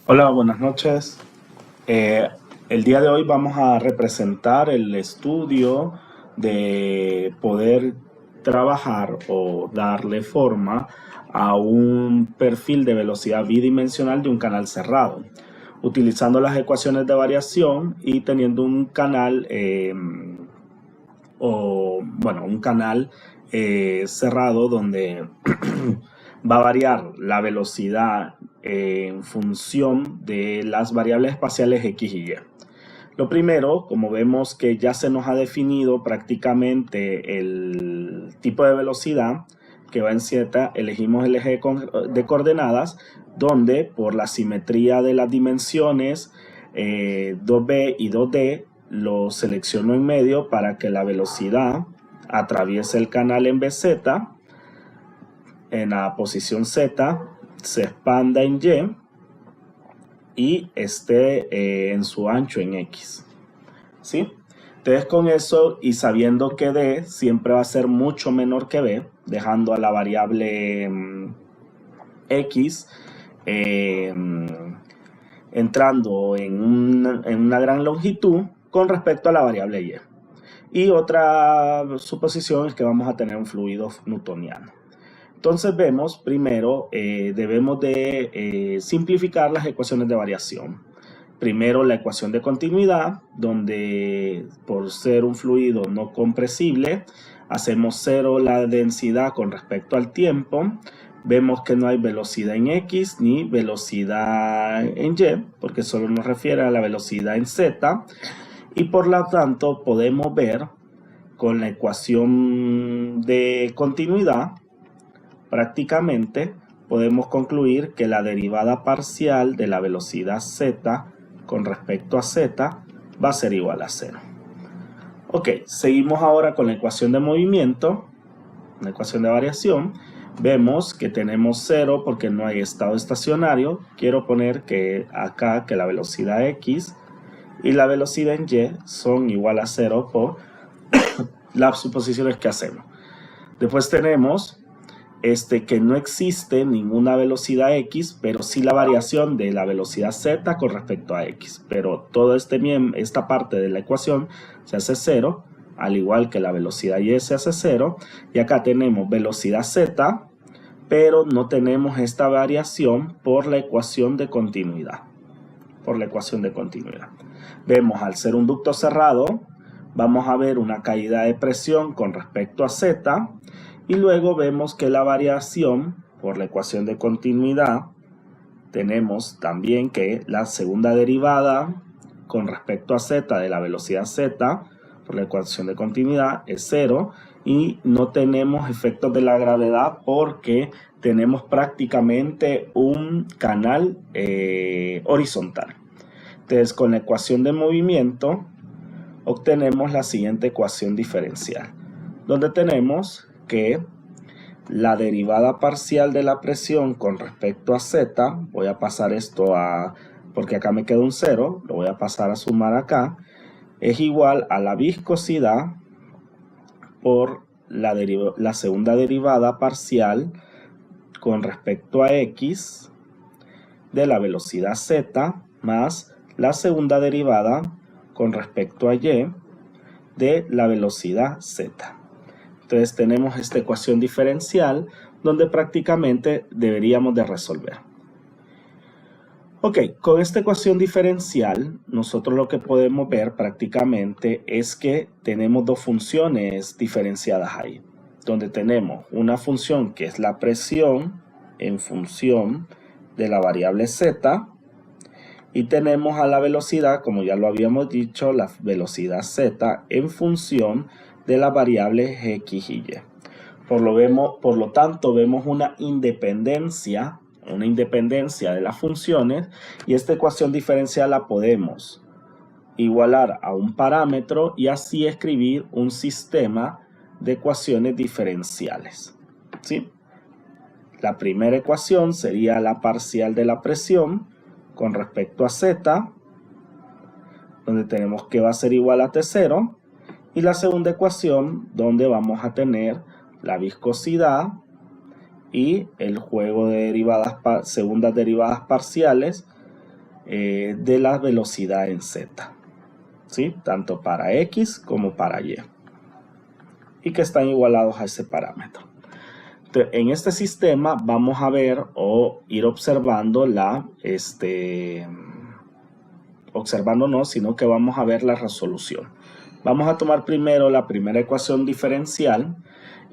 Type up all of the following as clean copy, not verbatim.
Hola, buenas noches. Eh, el día de hoy vamos a representar el estudio de poder trabajar o darle forma a un perfil de velocidad bidimensional de un canal cerrado, utilizando las ecuaciones de variación y teniendo un canal un canal cerrado donde va a variar la velocidad en función de las variables espaciales X y Y. Lo primero, como vemos que ya se nos ha definido prácticamente el tipo de velocidad que va en Z, elegimos el eje de coordenadas, donde por la simetría de las dimensiones 2B y 2D, lo selecciono en medio para que la velocidad atraviese el canal en BZ, en la posición Z, se expanda en Y esté en su ancho en X. ¿Sí? Entonces con eso y sabiendo que D siempre va a ser mucho menor que B, dejando a la variable X entrando en una gran longitud con respecto a la variable Y. Y otra suposición es que vamos a tener un fluido newtoniano. Entonces vemos, primero debemos de simplificar las ecuaciones de variación. Primero la ecuación de continuidad, donde por ser un fluido no compresible, hacemos cero la densidad con respecto al tiempo. Vemos que no hay velocidad en X ni velocidad en Y, porque solo nos refiere a la velocidad en Z. Y por lo tanto podemos ver con la ecuación de continuidad, prácticamente podemos concluir que la derivada parcial de la velocidad Z con respecto a Z va a ser igual a 0. Ok, seguimos ahora con la ecuación de movimiento, la ecuación de variación. Vemos que tenemos 0 porque no hay estado estacionario. Quiero poner que acá que la velocidad X y la velocidad en Y son igual a 0 por las suposiciones que hacemos. Después tenemos que no existe ninguna velocidad X, pero sí la variación de la velocidad Z con respecto a X. Pero toda esta parte de la ecuación se hace 0, al igual que la velocidad Y se hace 0. Y acá tenemos velocidad Z, pero no tenemos esta variación por la ecuación de continuidad. Vemos, al ser un ducto cerrado, vamos a ver una caída de presión con respecto a Z. Y luego vemos que la variación por la ecuación de continuidad, tenemos también que la segunda derivada con respecto a Z de la velocidad Z por la ecuación de continuidad es 0. Y no tenemos efectos de la gravedad porque tenemos prácticamente un canal horizontal. Entonces con la ecuación de movimiento obtenemos la siguiente ecuación diferencial, donde tenemos que la derivada parcial de la presión con respecto a Z, voy a pasar esto porque acá me queda un 0, lo voy a pasar a sumar acá, es igual a la viscosidad por la segunda derivada parcial con respecto a X de la velocidad Z más la segunda derivada con respecto a Y de la velocidad Z. Entonces tenemos esta ecuación diferencial donde prácticamente deberíamos de resolver. Ok, con esta ecuación diferencial nosotros lo que podemos ver prácticamente es que tenemos dos funciones diferenciadas ahí, donde tenemos una función que es la presión en función de la variable Z, y tenemos a la velocidad, como ya lo habíamos dicho, la velocidad Z en función de las variables X y Y. Por lo tanto, vemos una independencia de las funciones, y esta ecuación diferencial la podemos igualar a un parámetro y así escribir un sistema de ecuaciones diferenciales. ¿Sí? La primera ecuación sería la parcial de la presión con respecto a Z, donde tenemos que va a ser igual a T0, y la segunda ecuación donde vamos a tener la viscosidad y el juego de segundas derivadas parciales de la velocidad en Z, ¿sí? Tanto para X como para Y, y que están igualados a ese parámetro. Entonces, en este sistema vamos a ver o ir observando observando no, sino que vamos a ver la resolución. Vamos a tomar primero la primera ecuación diferencial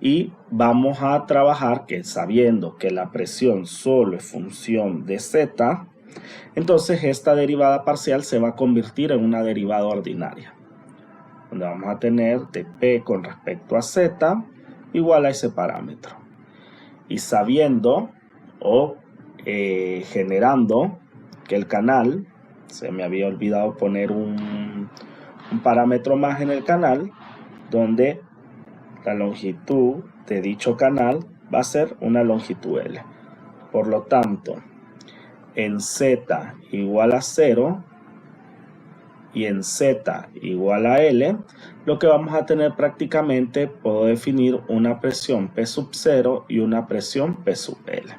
y vamos a trabajar que sabiendo que la presión solo es función de Z, entonces esta derivada parcial se va a convertir en una derivada ordinaria, donde vamos a tener dP con respecto a Z igual a ese parámetro. Y sabiendo o generando que el canal, se me había olvidado poner un parámetro más en el canal, donde la longitud de dicho canal va a ser una longitud L. Por lo tanto, en Z igual a 0 y en Z igual a L, lo que vamos a tener prácticamente, puedo definir una presión P sub 0 y una presión P sub L,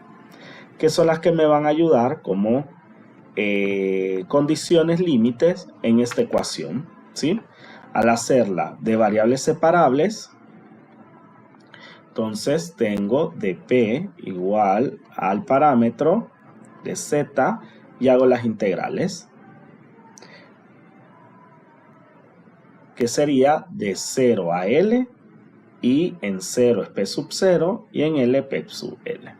que son las que me van a ayudar como condiciones límites en esta ecuación, ¿sí? Al hacerla de variables separables, entonces tengo dP igual al parámetro de Z y hago las integrales, que sería de 0 a L, y en 0 es P sub 0 y en L P sub L.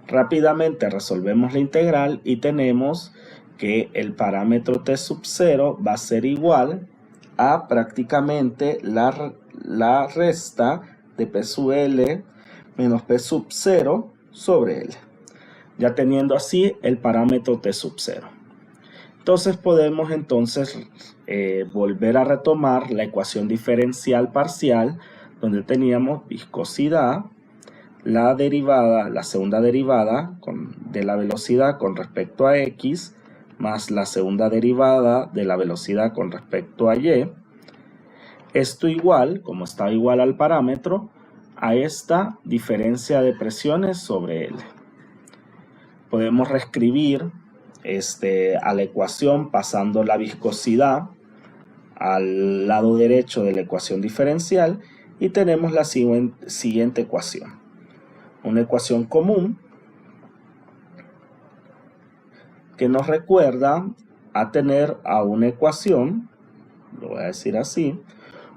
Rápidamente resolvemos la integral y tenemos que el parámetro T sub 0 va a ser igual a prácticamente la resta de P sub L menos P sub 0 sobre L, ya teniendo así el parámetro T sub 0. Entonces podemos volver a retomar la ecuación diferencial parcial, donde teníamos viscosidad, la segunda derivada de la velocidad con respecto a X, más la segunda derivada de la velocidad con respecto a Y. Esto igual, como está igual al parámetro, a esta diferencia de presiones sobre L. Podemos reescribir a la ecuación pasando la viscosidad al lado derecho de la ecuación diferencial y tenemos la siguiente ecuación. Una ecuación común que nos recuerda a tener a una ecuación, lo voy a decir así,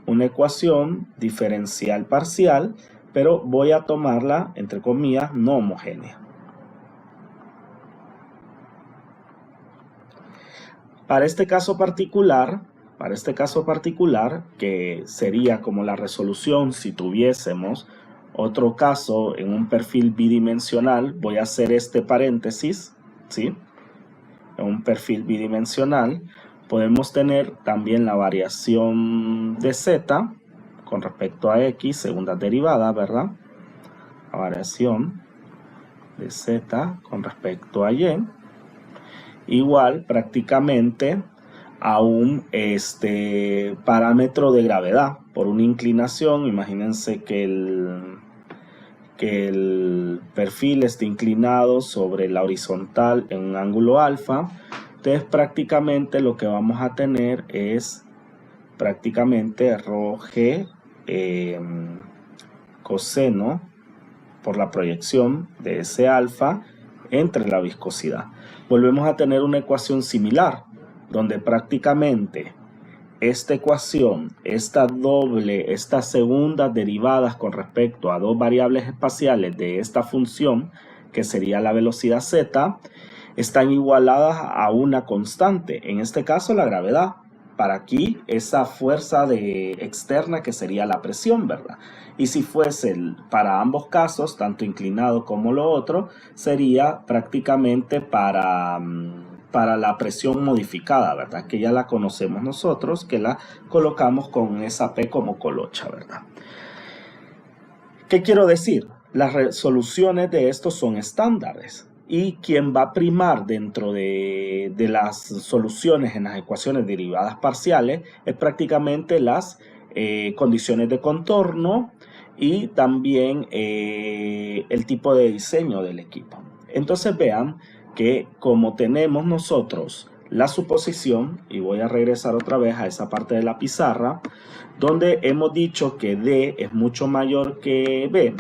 una ecuación diferencial parcial, pero voy a tomarla, entre comillas, no homogénea. Para este caso particular, que sería como la resolución si tuviésemos otro caso en un perfil bidimensional, voy a hacer este paréntesis, ¿sí? En un perfil bidimensional podemos tener también la variación de Z con respecto a X, segunda derivada, ¿verdad? La variación de Z con respecto a Y, igual prácticamente a un parámetro de gravedad por una inclinación. Imagínense que el perfil esté inclinado sobre la horizontal en un ángulo alfa. Entonces prácticamente lo que vamos a tener es prácticamente ρg coseno por la proyección de ese alfa entre la viscosidad. Volvemos a tener una ecuación similar, donde prácticamente esta ecuación, estas segundas derivadas con respecto a dos variables espaciales de esta función, que sería la velocidad z, están igualadas a una constante, en este caso la gravedad. Para aquí esa fuerza externa que sería la presión, ¿verdad? Y si fuese para ambos casos, tanto inclinado como lo otro, sería prácticamente para la presión modificada, ¿verdad? Que ya la conocemos nosotros, que la colocamos con esa P como colocha, ¿verdad? ¿Qué quiero decir? Las resoluciones de estos son estándares. Y quien va a primar dentro de las soluciones en las ecuaciones derivadas parciales es prácticamente las condiciones de contorno y también el tipo de diseño del equipo. Entonces vean que como tenemos nosotros la suposición, y voy a regresar otra vez a esa parte de la pizarra, donde hemos dicho que D es mucho mayor que B,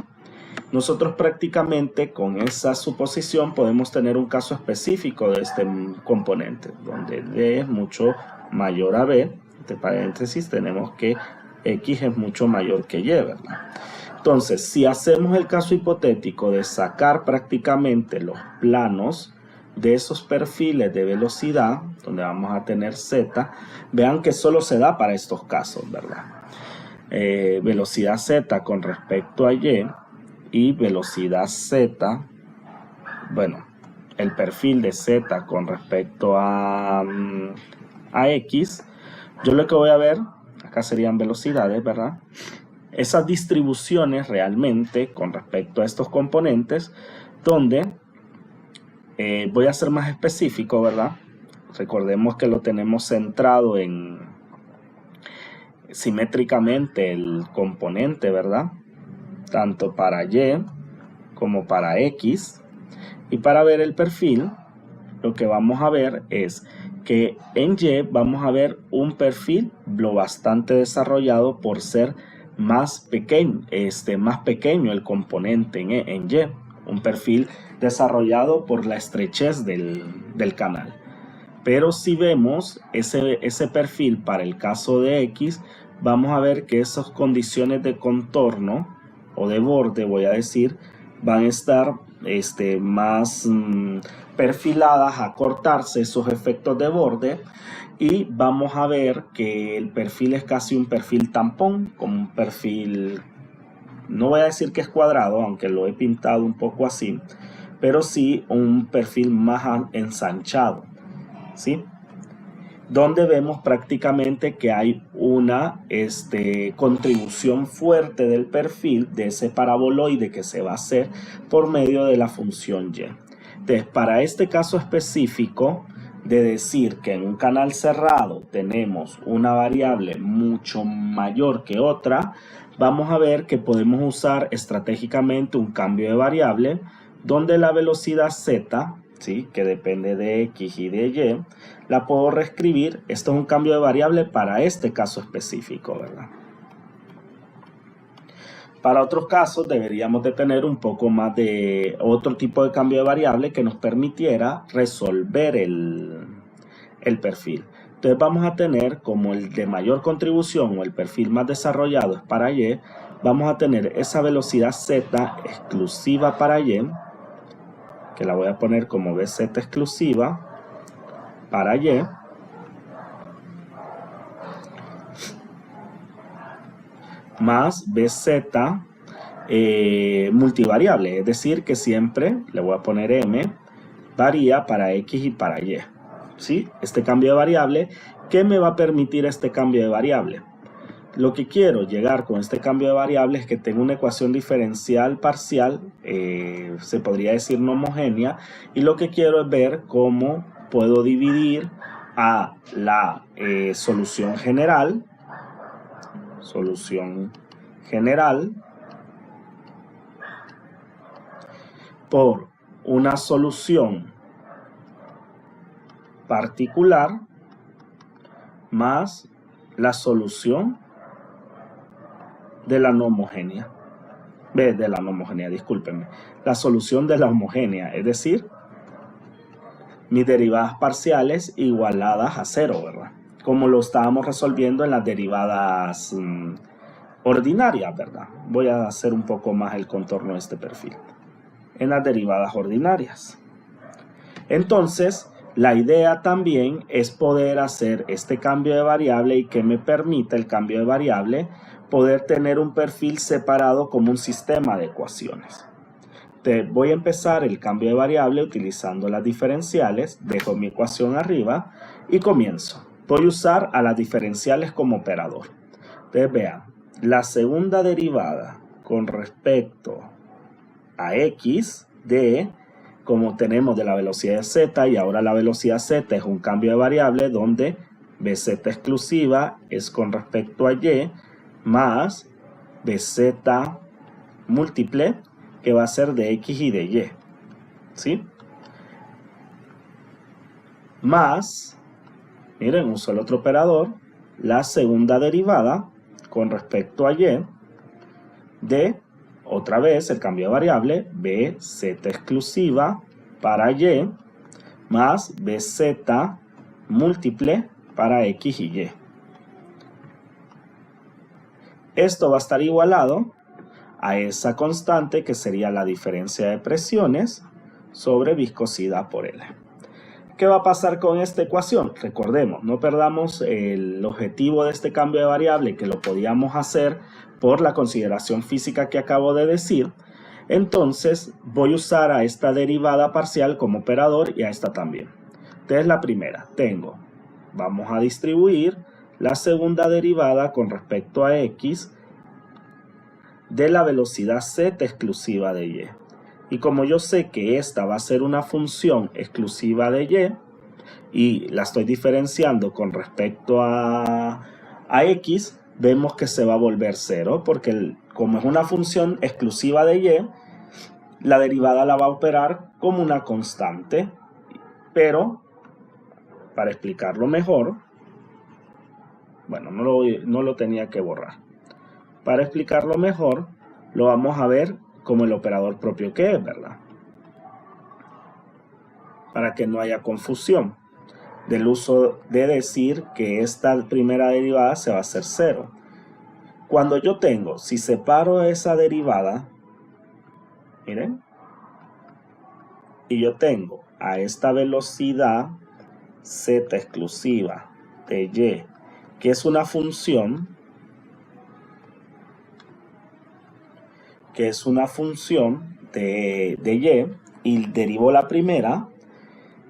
nosotros prácticamente con esa suposición podemos tener un caso específico de este componente, donde D es mucho mayor a B, entre paréntesis tenemos que X es mucho mayor que Y, ¿verdad? Entonces, si hacemos el caso hipotético de sacar prácticamente los planos de esos perfiles de velocidad, donde vamos a tener Z, vean que solo se da para estos casos, ¿verdad? Velocidad Z con respecto a y velocidad Z, bueno, el perfil de Z con respecto a X, yo lo que voy a ver, acá serían velocidades, ¿verdad? Esas distribuciones realmente con respecto a estos componentes, donde voy a ser más específico, ¿verdad? Recordemos que lo tenemos centrado en simétricamente el componente, ¿verdad? Tanto para Y como para X. Y para ver el perfil, lo que vamos a ver es que en Y vamos a ver un perfil lo bastante desarrollado por ser más pequeño el componente en Y, un perfil desarrollado por la estrechez del canal. Pero si vemos ese perfil para el caso de X, vamos a ver que esas condiciones de contorno o de borde, voy a decir, van a estar más perfiladas a cortarse esos efectos de borde, y vamos a ver que el perfil es casi un perfil tampón, como un perfil, no voy a decir que es cuadrado, aunque lo he pintado un poco así, pero sí un perfil más ensanchado, ¿sí? Donde vemos prácticamente que hay una contribución fuerte del perfil de ese paraboloide que se va a hacer por medio de la función Y. Entonces, para este caso específico de decir que en un canal cerrado tenemos una variable mucho mayor que otra, vamos a ver que podemos usar estratégicamente un cambio de variable donde la velocidad Z, ¿sí?, que depende de X y de Y, la puedo reescribir. Esto es un cambio de variable para este caso específico, ¿verdad? Para otros casos deberíamos de tener un poco más de otro tipo de cambio de variable que nos permitiera resolver el perfil. Entonces vamos a tener, como el de mayor contribución o el perfil más desarrollado es para Y, vamos a tener esa velocidad Z exclusiva para Y, que la voy a poner como BZ exclusiva para Y, más BZ multivariable, es decir, que siempre le voy a poner M, varía para X y para Y, ¿sí? Este cambio de variable, ¿qué me va a permitir este cambio de variable? Lo que quiero llegar con este cambio de variable es que tenga una ecuación diferencial parcial, se podría decir no homogénea, y lo que quiero es ver cómo puedo dividir a la solución general por una solución particular más la solución de la no homogénea. Discúlpenme. La solución de la homogénea, es decir, mis derivadas parciales igualadas a 0, ¿verdad? Como lo estábamos resolviendo en las derivadas ordinarias, ¿verdad? Voy a hacer un poco más el contorno de este perfil. En las derivadas ordinarias. Entonces, la idea también es poder hacer este cambio de variable y que me permita el cambio de variable poder tener un perfil separado como un sistema de ecuaciones. Entonces, voy a empezar el cambio de variable utilizando las diferenciales, dejo mi ecuación arriba y comienzo. Voy a usar a las diferenciales como operador. Entonces, vean, la segunda derivada con respecto a X de, como tenemos de la velocidad de Z, y ahora la velocidad Z es un cambio de variable donde BZ exclusiva es con respecto a Y más BZ múltiple, que va a ser de X y de Y, ¿sí? más, miren, uso el otro operador, la segunda derivada con respecto a y de, otra vez, el cambio de variable, bz exclusiva para y más bz múltiple para x y y. Esto va a estar igualado a esa constante que sería la diferencia de presiones sobre viscosidad por L. ¿Qué va a pasar con esta ecuación? Recordemos, no perdamos el objetivo de este cambio de variable, que lo podíamos hacer por la consideración física que acabo de decir. Entonces voy a usar a esta derivada parcial como operador y a esta también. Entonces la primera, vamos a distribuir la segunda derivada con respecto a x de la velocidad z exclusiva de y. Y como yo sé que esta va a ser una función exclusiva de y la estoy diferenciando con respecto a x, vemos que se va a volver 0, porque como es una función exclusiva de y, la derivada la va a operar como una constante. Pero, para explicarlo mejor, bueno, no lo tenía que borrar. Para explicarlo mejor, lo vamos a ver como el operador propio que es, ¿verdad? Para que no haya confusión del uso de decir que esta primera derivada se va a hacer 0. Cuando yo si separo esa derivada, miren, y yo tengo a esta velocidad z exclusiva de y, que es una función, de y derivo la primera,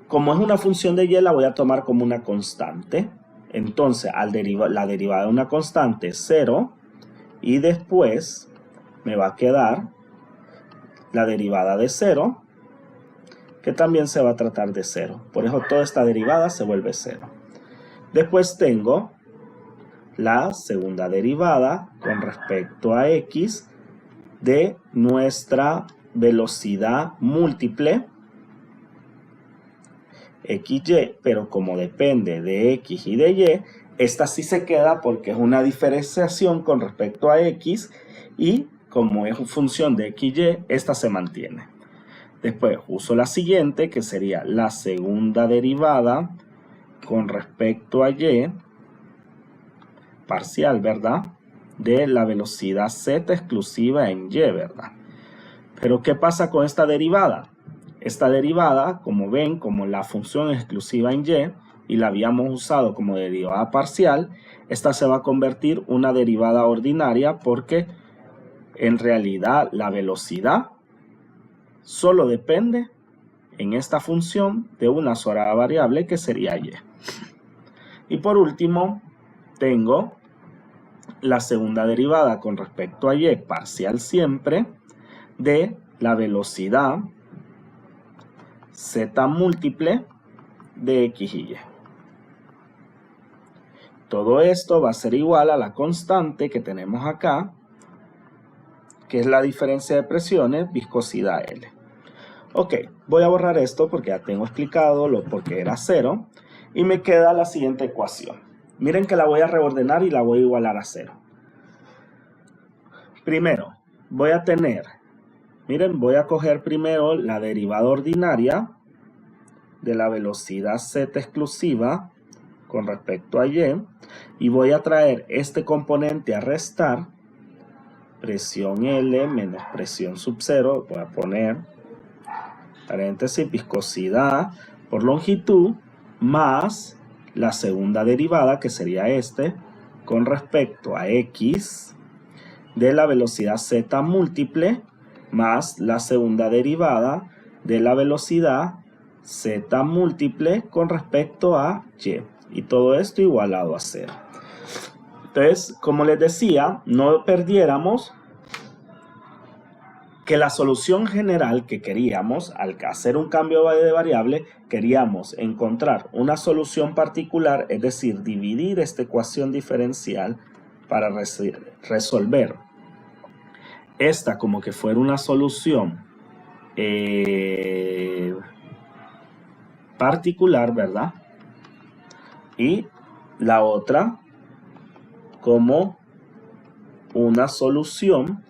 como es una función de y, la voy a tomar como una constante. Entonces, la derivada de una constante es 0, y después me va a quedar la derivada de 0, que también se va a tratar de 0. Por eso toda esta derivada se vuelve 0. Después tengo la segunda derivada con respecto a x de nuestra velocidad múltiple xy, pero como depende de x y de y, esta sí se queda porque es una diferenciación con respecto a x, y como es función de x y, esta se mantiene. Después uso la siguiente, que sería la segunda derivada con respecto a y parcial, ¿verdad?, de la velocidad z exclusiva en y, ¿verdad? Pero ¿qué pasa con esta derivada? Esta derivada, como ven, como la función es exclusiva en y la habíamos usado como derivada parcial, esta se va a convertir en una derivada ordinaria, porque en realidad la velocidad solo depende en esta función de una sola variable, que sería y. Y por último, tengo la segunda derivada con respecto a y parcial siempre de la velocidad z múltiple de x y y. Todo esto va a ser igual a la constante que tenemos acá, que es la diferencia de presiones, viscosidad L. Ok, voy a borrar esto porque ya tengo explicado por qué era 0, y me queda la siguiente ecuación. Miren que la voy a reordenar y la voy a igualar a 0. Primero, voy a coger primero la derivada ordinaria de la velocidad z exclusiva con respecto a y voy a traer este componente a restar, presión L menos presión sub 0, voy a poner paréntesis, viscosidad por longitud, más la segunda derivada, que sería con respecto a x de la velocidad z múltiple, más la segunda derivada de la velocidad z múltiple con respecto a y. Y todo esto igualado a 0. Entonces, como les decía, no perdiéramos que la solución general que queríamos, al hacer un cambio de variable, queríamos encontrar una solución particular, es decir, dividir esta ecuación diferencial para resolver esta como que fuera una solución particular, ¿verdad? y la otra como una solución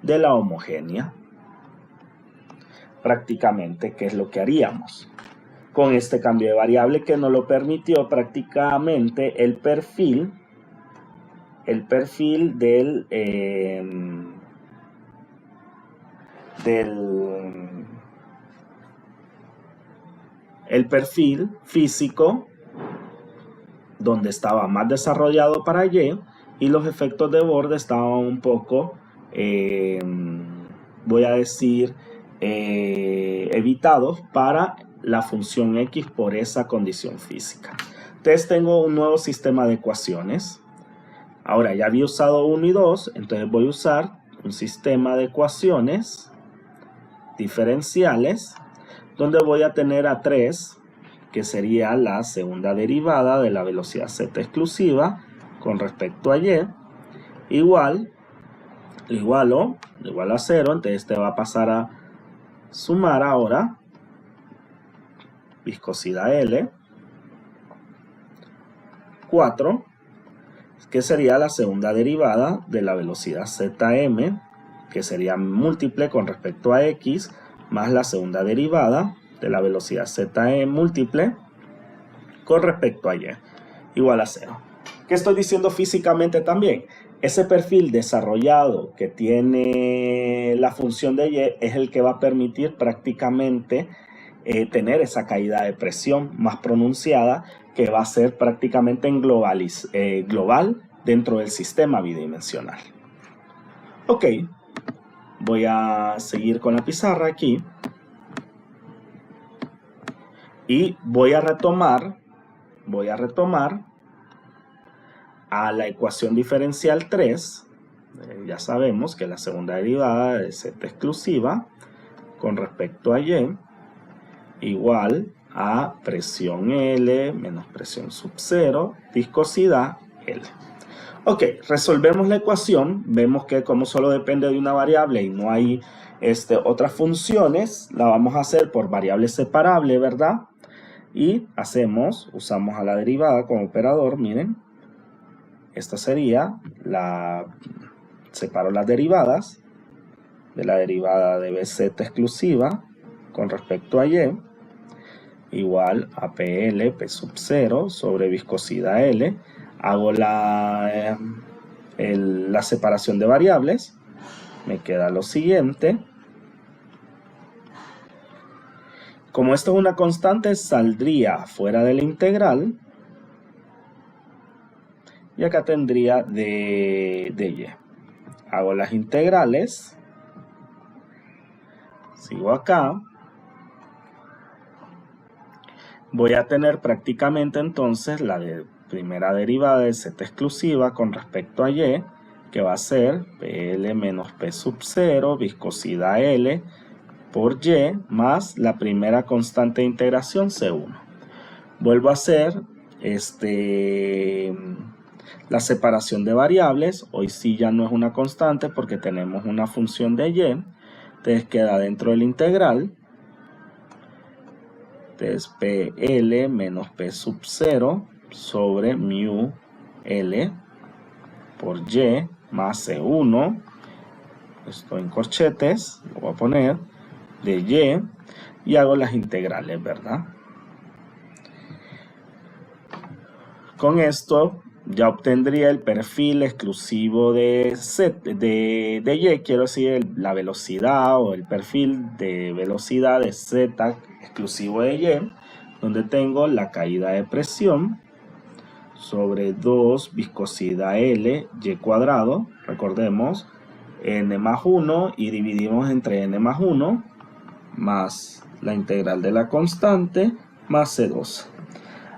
de la homogénea. Prácticamente, ¿qué es lo que haríamos? Con este cambio de variable que nos lo permitió prácticamente el perfil el perfil físico, donde estaba más desarrollado para Y, y los efectos de borde estaban un poco, voy a decir, evitados para la función X por esa condición física. Entonces tengo un nuevo sistema de ecuaciones. Ahora ya había usado 1 y 2, entonces voy a usar un sistema de ecuaciones diferenciales, donde voy a tener a 3, que sería la segunda derivada de la velocidad z exclusiva con respecto a y, igual a 0, entonces este va a pasar a sumar ahora viscosidad L, 4, que sería la segunda derivada de la velocidad Zm, que sería múltiple con respecto a x, más la segunda derivada de la velocidad Ze múltiple con respecto a y, igual a 0. ¿Qué estoy diciendo físicamente también? Ese perfil desarrollado que tiene la función de y es el que va a permitir prácticamente tener esa caída de presión más pronunciada, que va a ser prácticamente en global dentro del sistema bidimensional. Ok, voy a seguir con la pizarra aquí y voy a retomar a la ecuación diferencial 3. Ya sabemos que la segunda derivada de z exclusiva con respecto a y igual a presión L menos presión sub 0, viscosidad L. Ok, resolvemos la ecuación. Vemos que como solo depende de una variable y no hay otras funciones, la vamos a hacer por variable separable, ¿verdad? Y usamos a la derivada como operador. Miren, esta sería separo las derivadas de la derivada de bz exclusiva con respecto a y, igual a PL, P sub 0 sobre viscosidad L. Hago la separación de variables. Me queda lo siguiente. Como esto es una constante, saldría fuera de la integral. Y acá tendría de y. Hago las integrales. Sigo acá. Voy a tener prácticamente entonces la primera derivada de z exclusiva con respecto a y, que va a ser PL menos P sub 0, viscosidad L, por y, más la primera constante de integración C1. Vuelvo a hacer la separación de variables. Hoy sí ya no es una constante porque tenemos una función de y. Entonces queda dentro del integral. Entonces PL menos P sub 0 sobre mu L por y más C1. Esto en corchetes, lo voy a poner, de y hago las integrales, ¿verdad? Con esto ya obtendría el perfil exclusivo de y, quiero decir la velocidad o el perfil de velocidad de z exclusivo de y, donde tengo la caída de presión sobre 2 viscosidad L y cuadrado, recordemos, n más 1, y dividimos entre n más 1 más la integral de la constante más C2.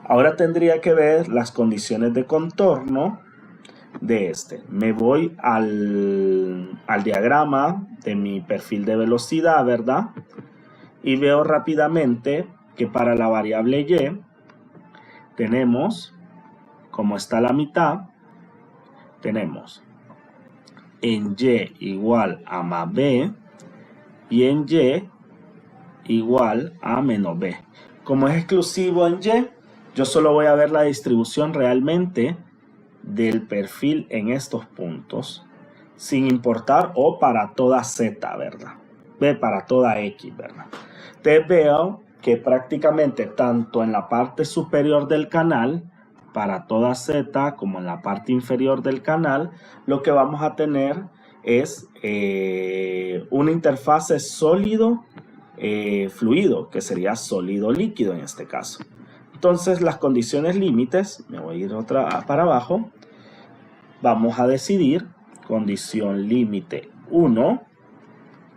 Ahora tendría que ver las condiciones de contorno de Me voy al diagrama de mi perfil de velocidad, ¿verdad? Y veo rápidamente que para la variable y tenemos, como está la mitad, tenemos en y igual a más b y en y igual a menos b. Como es exclusivo en y, Yo solo voy a ver la distribución realmente del perfil en estos puntos, sin importar o para toda Z, ¿verdad? Para toda X, ¿verdad? Te veo que prácticamente tanto en la parte superior del canal, para toda Z, como en la parte inferior del canal, lo que vamos a tener es una interfase sólido fluido, que sería sólido líquido en este caso. Entonces las condiciones límites, me voy a ir otra para abajo, vamos a decidir condición límite 1,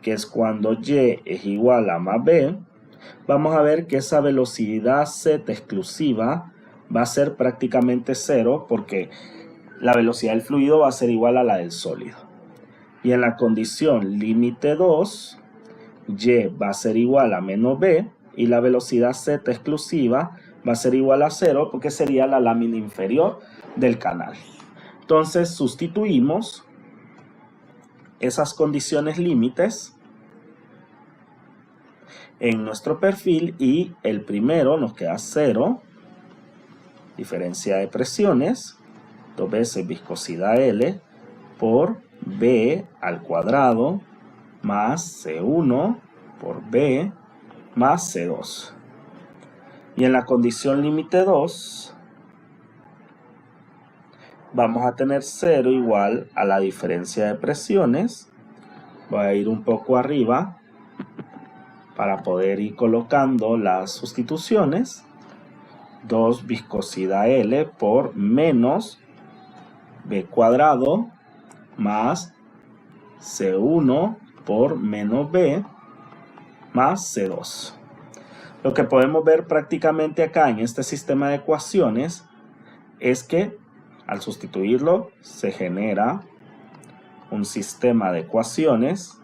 que es cuando y es igual a más b. Vamos a ver que esa velocidad z exclusiva va a ser prácticamente 0 porque la velocidad del fluido va a ser igual a la del sólido. Y en la condición límite 2, y va a ser igual a menos b y la velocidad z exclusiva va a ser igual a 0 porque sería la lámina inferior del canal. Entonces sustituimos esas condiciones límites en nuestro perfil y el primero nos queda 0, diferencia de presiones, 2 veces viscosidad L por B al cuadrado más C1 por B más C2. Y en la condición límite 2 vamos a tener 0 igual a la diferencia de presiones. Voy a ir un poco arriba para poder ir colocando las sustituciones. 2 viscosidad L por menos B cuadrado más C1 por menos B más C2. Lo que podemos ver prácticamente acá en este sistema de ecuaciones es que al sustituirlo se genera un sistema de ecuaciones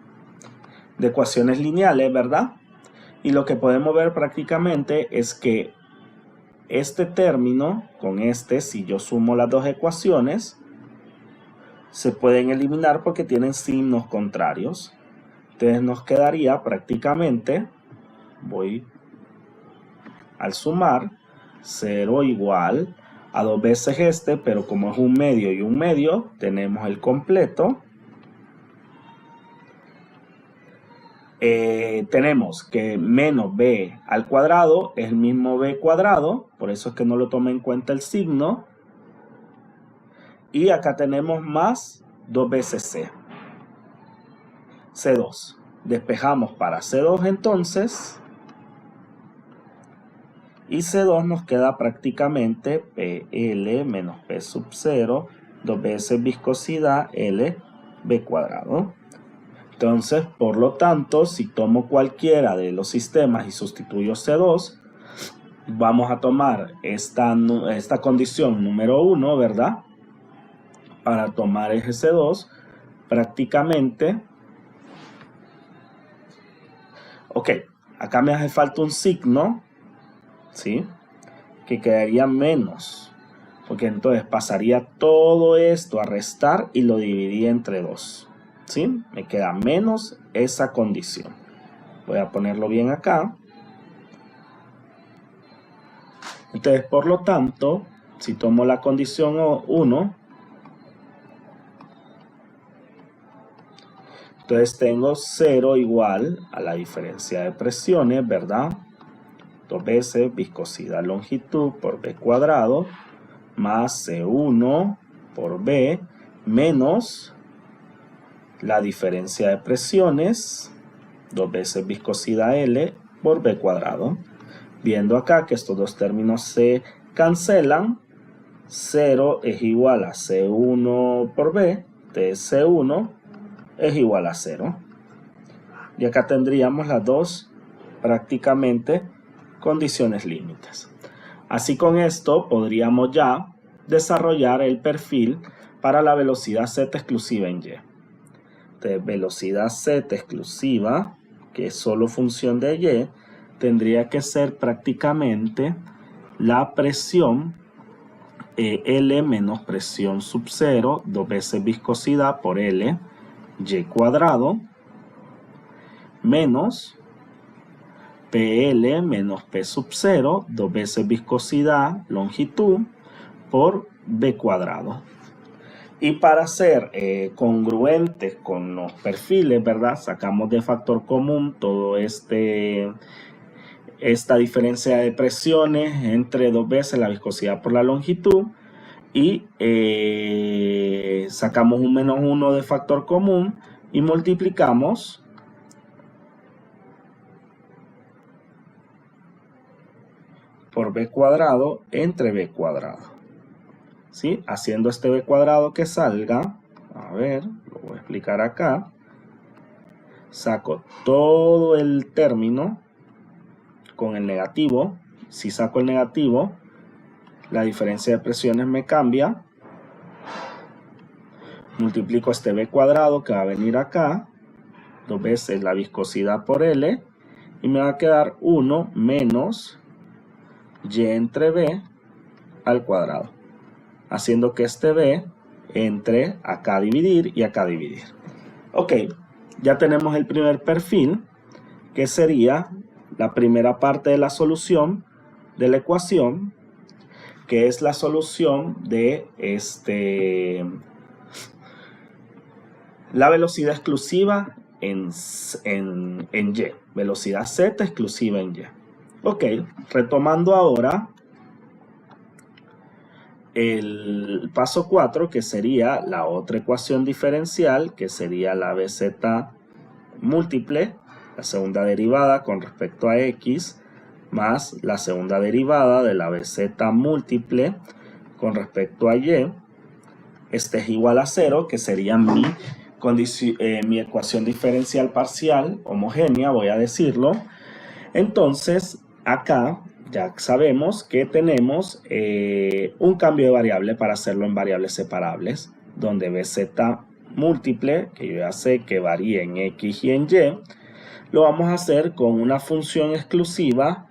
lineales, ¿verdad? Y lo que podemos ver prácticamente es que este término con este, si yo sumo las dos ecuaciones, se pueden eliminar porque tienen signos contrarios. Entonces nos quedaría prácticamente, voy al sumar, 0 igual a 2 veces este, pero como es un medio y un medio, tenemos el completo. Tenemos que menos b al cuadrado es el mismo b cuadrado, por eso es que no lo toma en cuenta el signo. Y acá tenemos más 2 veces c. C2. Despejamos para C2 entonces. Y C2 nos queda prácticamente PL menos P sub 0, 2 veces viscosidad L, B cuadrado. Entonces, por lo tanto, si tomo cualquiera de los sistemas y sustituyo C2, vamos a tomar esta condición número 1, ¿verdad? Para tomar eje C2, prácticamente... Ok, acá me hace falta un signo, ¿sí? Que quedaría menos, porque entonces pasaría todo esto a restar y lo dividiría entre 2, ¿sí? Me queda menos esa condición. Voy a ponerlo bien acá. Entonces, por lo tanto, si tomo la condición 1, entonces tengo 0 igual a la diferencia de presiones, ¿verdad? 2 veces viscosidad longitud por B cuadrado más C1 por B menos la diferencia de presiones, 2 veces viscosidad L por B cuadrado. Viendo acá que estos dos términos se cancelan, 0 es igual a C1 por B, de C1 es igual a 0. Y acá tendríamos las dos prácticamente condiciones límites. Así con esto podríamos ya desarrollar el perfil para la velocidad z exclusiva en y. Entonces, velocidad z exclusiva, que es solo función de y, tendría que ser prácticamente la presión L menos presión sub 0, 2 veces viscosidad por L, y cuadrado, menos PL menos P sub 0, 2 veces viscosidad, longitud, por B cuadrado. Y para ser congruentes con los perfiles, ¿verdad? Sacamos de factor común todo esta diferencia de presiones entre 2 veces la viscosidad por la longitud y sacamos un menos 1 de factor común y multiplicamos por B cuadrado entre B cuadrado. ¿Sí? Haciendo este B cuadrado que salga, a ver, lo voy a explicar acá, saco todo el término con el negativo. Si saco el negativo, la diferencia de presiones me cambia, multiplico este B cuadrado que va a venir acá, 2 veces la viscosidad por L, y me va a quedar 1 menos Y entre B al cuadrado, haciendo que este B entre acá a dividir y acá a dividir. Ok, ya tenemos el primer perfil, que sería la primera parte de la solución de la ecuación, que es la solución de la velocidad exclusiva en Y, velocidad Z exclusiva en Y. Ok, retomando ahora el paso 4, que sería la otra ecuación diferencial, que sería la BZ múltiple, la segunda derivada con respecto a X, más la segunda derivada de la BZ múltiple con respecto a Y. Este es igual a 0, que sería mi ecuación diferencial parcial homogénea, voy a decirlo. Entonces, acá ya sabemos que tenemos un cambio de variable para hacerlo en variables separables, donde BZ múltiple, que yo ya sé que varía en X y en Y, lo vamos a hacer con una función exclusiva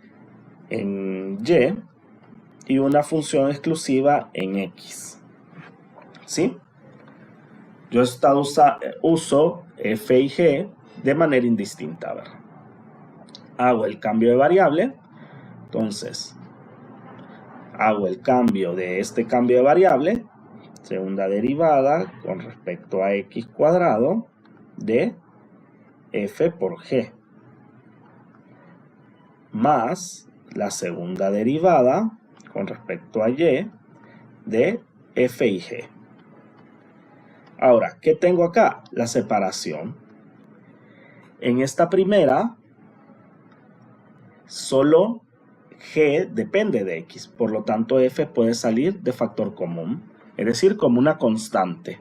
en Y y una función exclusiva en X. ¿Sí? Yo uso F y G de manera indistinta. A ver. Hago el cambio de variable. Entonces, hago el cambio de este cambio de variable, segunda derivada con respecto a X cuadrado de F por G, más la segunda derivada con respecto a Y de F y G. Ahora, ¿qué tengo acá? La separación. En esta primera, solo G depende de X, por lo tanto F puede salir de factor común, es decir, como una constante.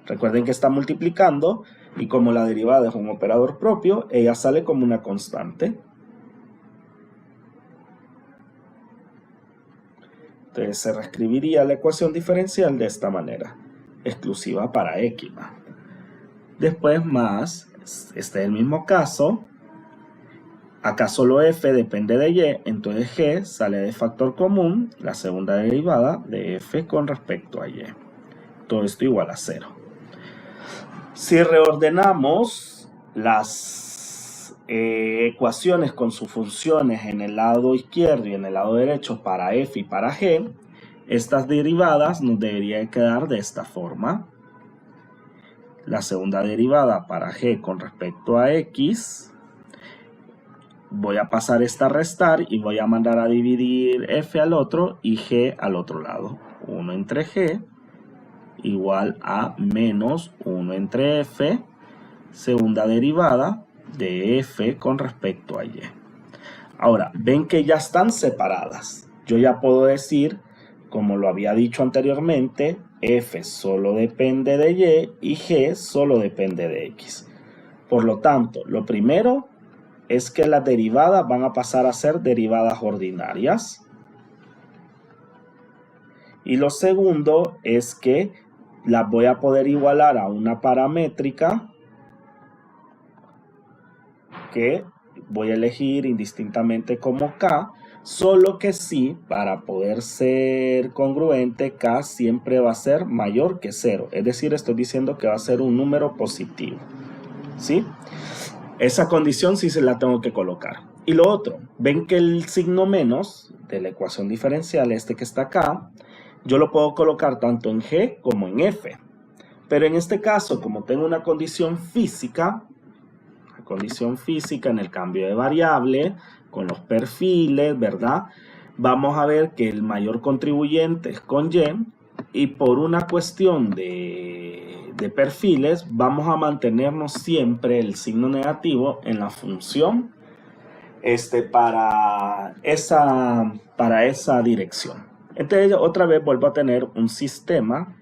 Recuerden que está multiplicando y como la derivada es un operador propio, ella sale como una constante. Entonces se reescribiría la ecuación diferencial de esta manera, exclusiva para X. Después más, este es el mismo caso. Acá solo F depende de Y, entonces G sale de factor común, la segunda derivada de F con respecto a Y. Todo esto igual a 0. Si reordenamos las ecuaciones con sus funciones en el lado izquierdo y en el lado derecho para F y para G, estas derivadas nos deberían quedar de esta forma. La segunda derivada para G con respecto a X, voy a pasar esta a restar y voy a mandar a dividir F al otro y G al otro lado. 1 entre G igual a menos 1 entre F, segunda derivada de F con respecto a Y. Ahora, ven que ya están separadas. Yo ya puedo decir, como lo había dicho anteriormente, F solo depende de Y y G solo depende de X. Por lo tanto, lo primero es que las derivadas van a pasar a ser derivadas ordinarias. Y lo segundo es que las voy a poder igualar a una paramétrica que voy a elegir indistintamente como K, solo que sí, para poder ser congruente, K siempre va a ser mayor que 0. Es decir, estoy diciendo que va a ser un número positivo. ¿Sí? Esa condición sí se la tengo que colocar. Y lo otro, ven que el signo menos de la ecuación diferencial, este que está acá, yo lo puedo colocar tanto en G como en F. Pero en este caso, como tengo una condición física en el cambio de variable, con los perfiles, ¿verdad? Vamos a ver que el mayor contribuyente es con Y, y por una cuestión de perfiles, vamos a mantenernos siempre el signo negativo en la función para esa dirección. Entonces, otra vez vuelvo a tener un sistema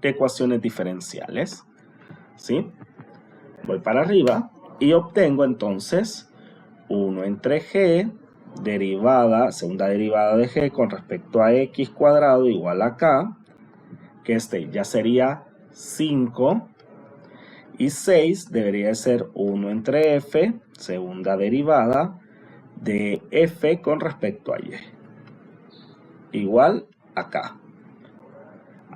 de ecuaciones diferenciales, ¿sí? Voy para arriba y obtengo entonces 1 entre G, segunda derivada de G con respecto a X cuadrado igual a K, que ya sería 5, y 6 debería de ser 1 entre F, segunda derivada de F con respecto a Y, igual a K.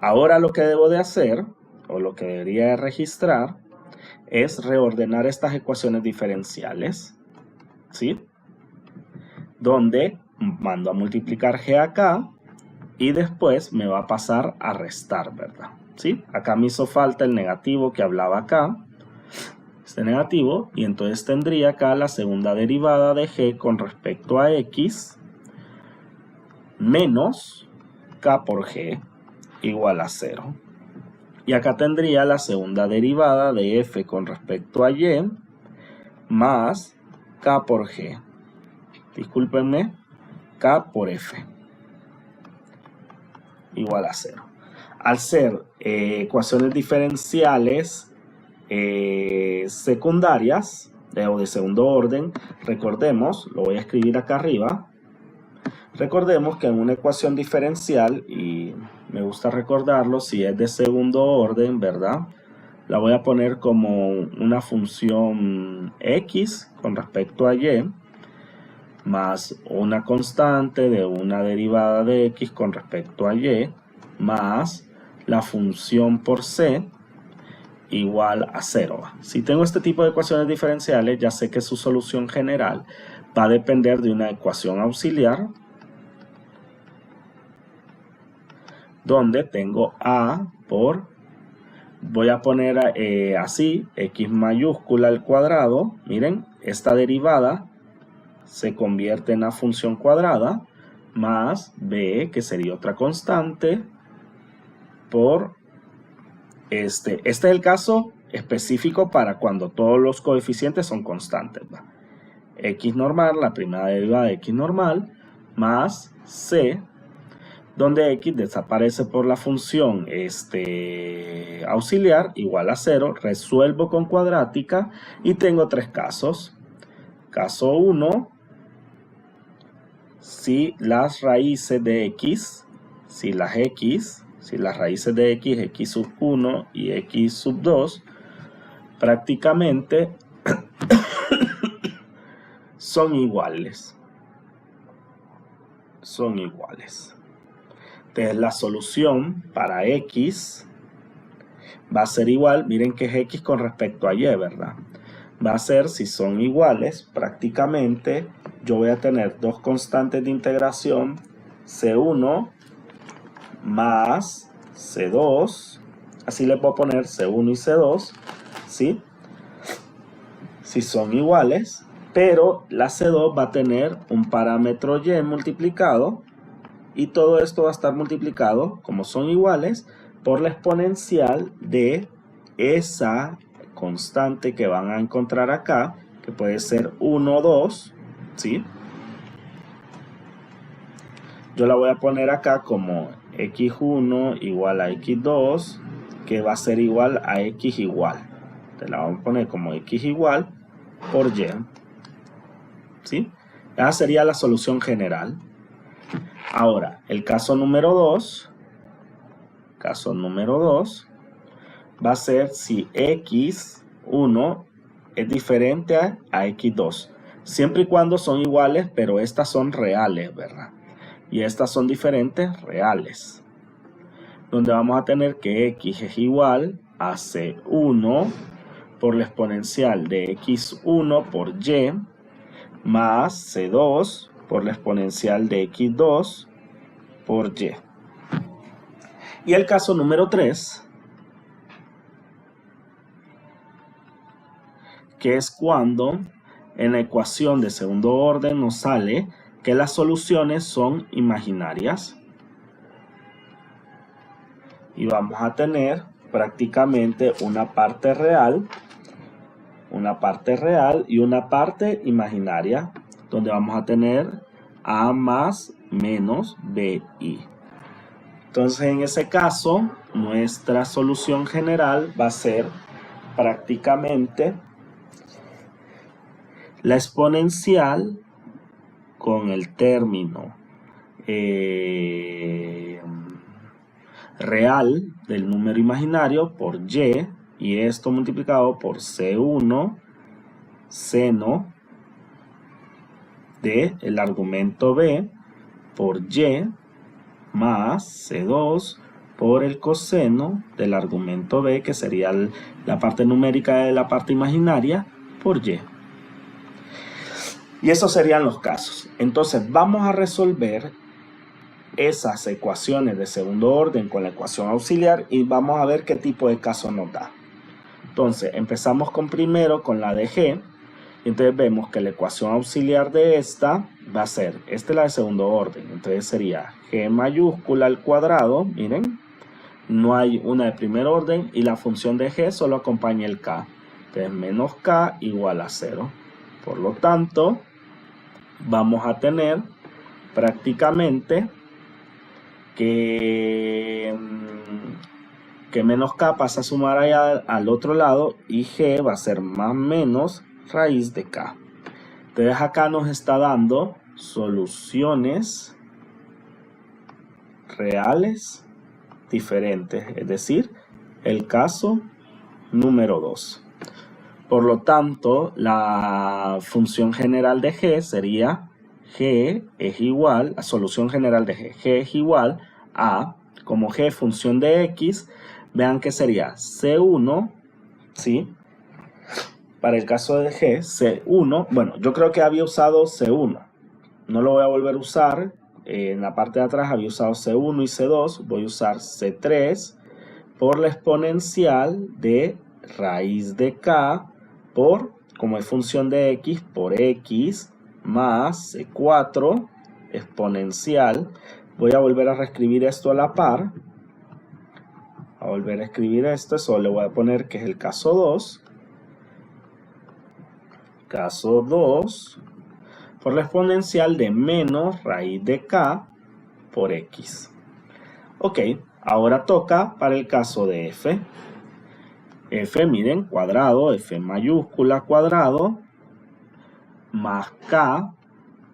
Ahora lo que debo de hacer, o lo que debería de registrar, es reordenar estas ecuaciones diferenciales, ¿sí? Donde mando a multiplicar G acá y después me va a pasar a restar, ¿verdad? ¿Sí? Acá me hizo falta el negativo que hablaba acá, este negativo, y entonces tendría acá la segunda derivada de G con respecto a X menos K por G igual a 0. Y acá tendría la segunda derivada de F con respecto a Y más K por G. Discúlpenme, K por F igual a 0. Al ser ecuaciones diferenciales secundarias o de segundo orden, recordemos, lo voy a escribir acá arriba, recordemos que en una ecuación diferencial, y me gusta recordarlo, si es de segundo orden, ¿verdad? La voy a poner como una función X con respecto a Y, más una constante de una derivada de X con respecto a Y, más la función por C igual a 0. Si tengo este tipo de ecuaciones diferenciales, ya sé que su solución general va a depender de una ecuación auxiliar, donde tengo A por, voy a poner así, X mayúscula al cuadrado, miren, esta derivada se convierte en una función cuadrada, más B, que sería otra constante, por este es el caso específico para cuando todos los coeficientes son constantes, ¿va? X normal, la primera derivada de X normal, más C, donde X desaparece por la función auxiliar, igual a 0, resuelvo con cuadrática y tengo tres casos. Caso 1, si las raíces de X, si las raíces de X, X sub 1 y X sub 2, prácticamente son iguales. Entonces la solución para X va a ser igual, miren que es X con respecto a Y, ¿verdad? Va a ser, si son iguales, prácticamente yo voy a tener dos constantes de integración, C1 más C2, así le puedo poner C1 y C2, ¿sí? Si son iguales, pero la C2 va a tener un parámetro Y multiplicado, y todo esto va a estar multiplicado, como son iguales, por la exponencial de esa constante que van a encontrar acá, que puede ser 1 o 2, ¿sí? Yo la voy a poner acá como x1 igual a x2, que va a ser igual a x igual. Te la vamos a poner como x igual por y, ¿sí? Esa sería la solución general. Ahora, el caso número 2 va a ser si x1 es diferente a x2, siempre y cuando son iguales, pero estas son reales, ¿verdad? Y estas son diferentes, reales, donde vamos a tener que x es igual a c1 por la exponencial de x1 por y más C2 por la exponencial de X2 por Y. Y el caso número 3, que es cuando en la ecuación de segundo orden nos sale que las soluciones son imaginarias. Y vamos a tener prácticamente una parte real y una parte imaginaria, donde vamos a tener A más menos BI. Entonces, en ese caso, nuestra solución general va a ser prácticamente la exponencial con el término real del número imaginario por y esto multiplicado por C1 seno del argumento B por Y más C2 por el coseno del argumento B, que sería la parte numérica de la parte imaginaria, por Y. Y esos serían los casos. Entonces vamos a resolver esas ecuaciones de segundo orden con la ecuación auxiliar y vamos a ver qué tipo de caso nos da. Entonces empezamos primero con la de G. Entonces vemos que la ecuación auxiliar de esta va a ser, esta es la de segundo orden, entonces sería G mayúscula al cuadrado, miren, no hay una de primer orden y la función de G solo acompaña el K. Entonces menos K igual a 0. Por lo tanto, vamos a tener prácticamente que menos K pasa a sumar allá al otro lado y G va a ser más menos raíz de K. Entonces acá nos está dando soluciones reales diferentes, es decir, el caso número 2. Por lo tanto, la función general de G sería G es igual, la solución general de G es igual a, como G es función de X, vean que sería C1, ¿sí? Para el caso de G, C1, bueno, yo creo que había usado C1, no lo voy a volver a usar, en la parte de atrás había usado C1 y C2, voy a usar C3 por la exponencial de raíz de K por, como es función de X, por X más C4 exponencial. Voy a volver a reescribir esto a la par, a volver a escribir esto, solo le voy a poner que es el caso 2. Caso 2 por la exponencial de menos raíz de K por X. Ok, ahora toca para el caso de F. F, miren, cuadrado, F mayúscula cuadrado, más K,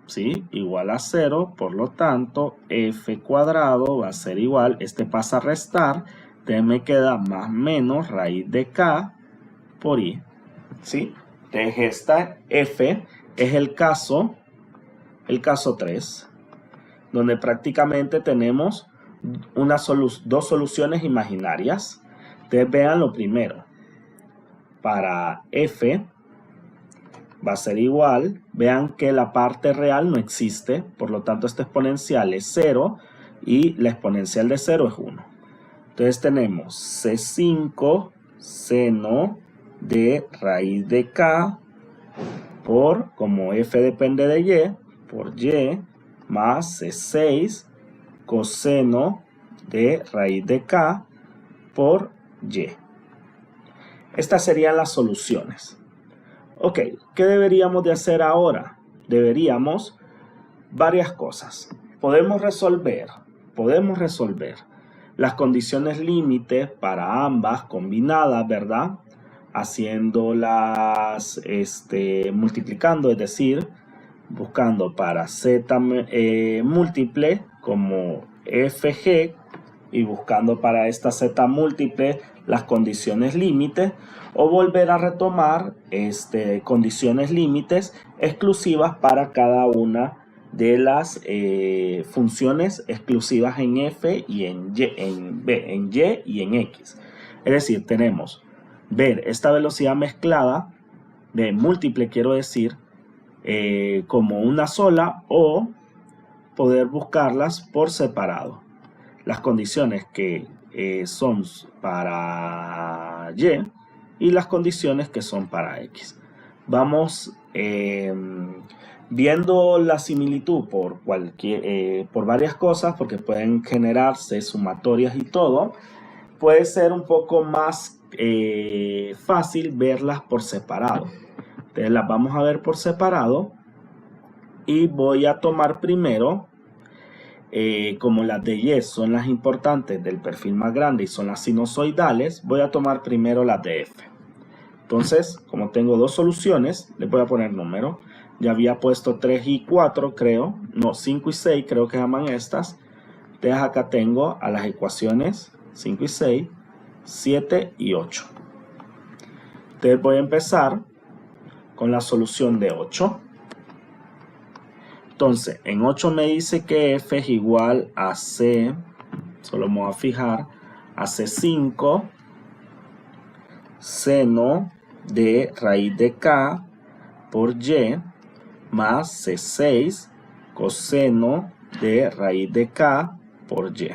¿sí? Igual a 0, por lo tanto, F cuadrado va a ser igual, este pasa a restar, entonces me queda más menos raíz de K por I, ¿sí? Entonces esta F es el caso 3, donde prácticamente tenemos dos soluciones imaginarias. Entonces vean lo primero, para F va a ser igual, vean que la parte real no existe, por lo tanto esta exponencial es 0 y la exponencial de 0 es 1. Entonces tenemos C5 seno de raíz de K por, como F depende de Y, por Y más C6 coseno de raíz de K por Y. Estas serían las soluciones. Ok, ¿qué deberíamos de hacer ahora? Deberíamos varias cosas. Podemos resolver las condiciones límite para ambas combinadas, ¿verdad? Haciéndolas, multiplicando, es decir, buscando para z múltiple como fg y buscando para esta z múltiple las condiciones límites, o volver a retomar condiciones límites exclusivas para cada una de las funciones exclusivas en f y en y, en b, en y y en x. Es decir, tenemos ver esta velocidad mezclada de múltiple, quiero decir, como una sola o poder buscarlas por separado. Las condiciones que son para y las condiciones que son para X. Vamos viendo la similitud por varias cosas, porque pueden generarse sumatorias y todo. Puede ser un poco más fácil verlas por separado. Entonces las vamos a ver por separado y voy a tomar primero, como las de Y son las importantes del perfil más grande y son las sinusoidales, voy a tomar primero las de F. Entonces, como tengo dos soluciones, le voy a poner número. Ya había puesto 3 y 4, creo. No, 5 y 6, creo que llaman estas. Entonces acá tengo a las ecuaciones 5 y 6, 7 y 8. Entonces voy a empezar con la solución de 8. Entonces, en 8 me dice que F es igual a C, solo me voy a fijar, a C5 seno de raíz de K por Y más C6 coseno de raíz de K por Y.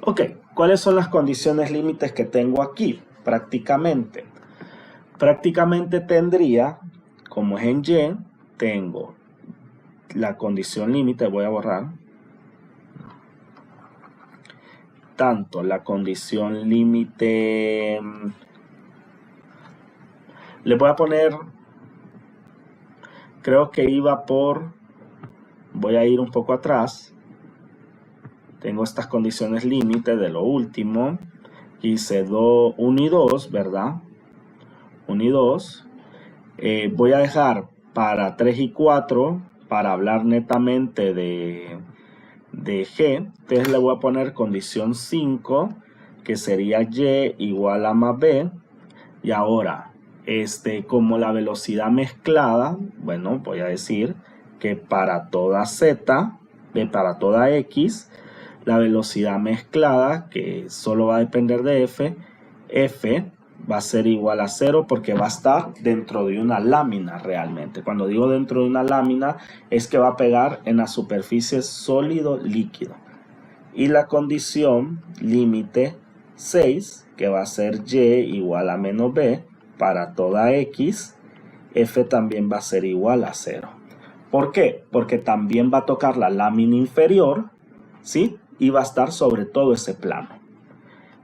Ok, ¿cuáles son las condiciones límites que tengo aquí? Prácticamente tendría, como es en Y, tengo la condición límite, voy a borrar, tanto la condición límite, le voy a poner, creo que iba por, voy a ir un poco atrás, tengo estas condiciones límite de lo último, hice 1 y 2, ¿verdad? 1 y 2, voy a dejar para 3 y 4, para hablar netamente de G, entonces le voy a poner condición 5, que sería Y igual a más B, y ahora, como la velocidad mezclada, bueno, voy a decir que para toda Z, para toda X, la velocidad mezclada, que solo va a depender de F va a ser igual a 0 porque va a estar dentro de una lámina realmente. Cuando digo dentro de una lámina es que va a pegar en la superficie sólido-líquido. Y la condición límite 6, que va a ser Y igual a menos B para toda X, F también va a ser igual a 0. ¿Por qué? Porque también va a tocar la lámina inferior, ¿sí? Y va a estar sobre todo ese plano.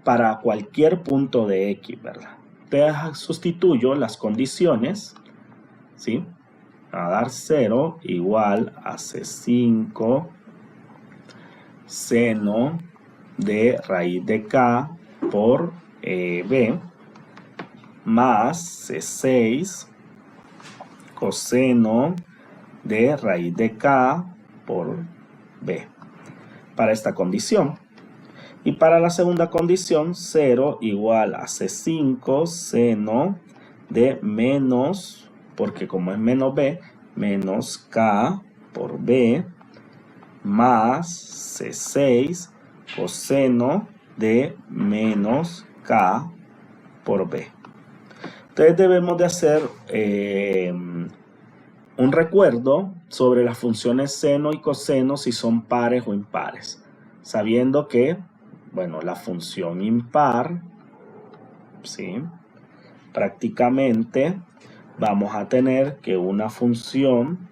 Para cualquier punto de X, ¿verdad? Te sustituyo las condiciones, ¿sí? A dar 0 igual a C5 seno de raíz de K por B más C6 coseno de raíz de K por B para esta condición. Y para la segunda condición, 0 igual a C5 seno de menos, porque como es menos B, menos K por B, más C6 coseno de menos K por B. Entonces debemos de hacer un recuerdo sobre las funciones seno y coseno si son pares o impares, sabiendo que, bueno, la función impar, ¿sí? Prácticamente vamos a tener que una función,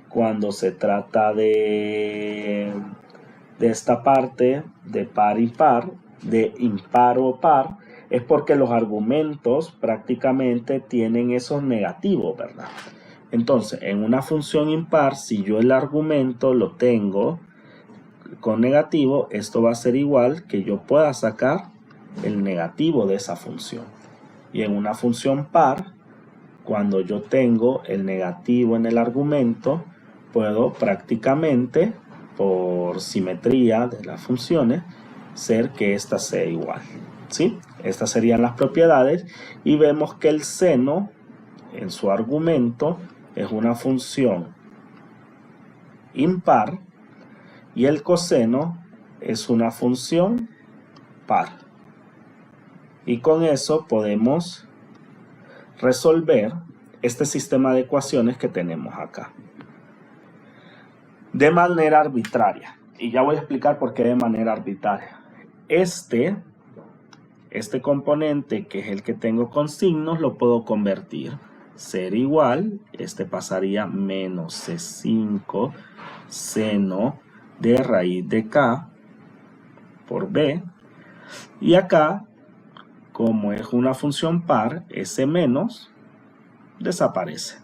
cuando se trata de esta parte de par impar, de impar o par, es porque los argumentos prácticamente tienen esos negativos, ¿verdad? Entonces, en una función impar, si yo el argumento lo tengo con negativo, esto va a ser igual que yo pueda sacar el negativo de esa función. Y en una función par, cuando yo tengo el negativo en el argumento, puedo prácticamente, por simetría de las funciones, ser que esta sea igual, ¿sí? Estas serían las propiedades y vemos que el seno en su argumento es una función impar y el coseno es una función par. Y con eso podemos resolver este sistema de ecuaciones que tenemos acá. De manera arbitraria. Y ya voy a explicar por qué de manera arbitraria. Este componente, que es el que tengo con signos, lo puedo convertir. Ser igual, este pasaría menos C5 seno de raíz de K por B. Y acá, como es una función par, ese menos desaparece.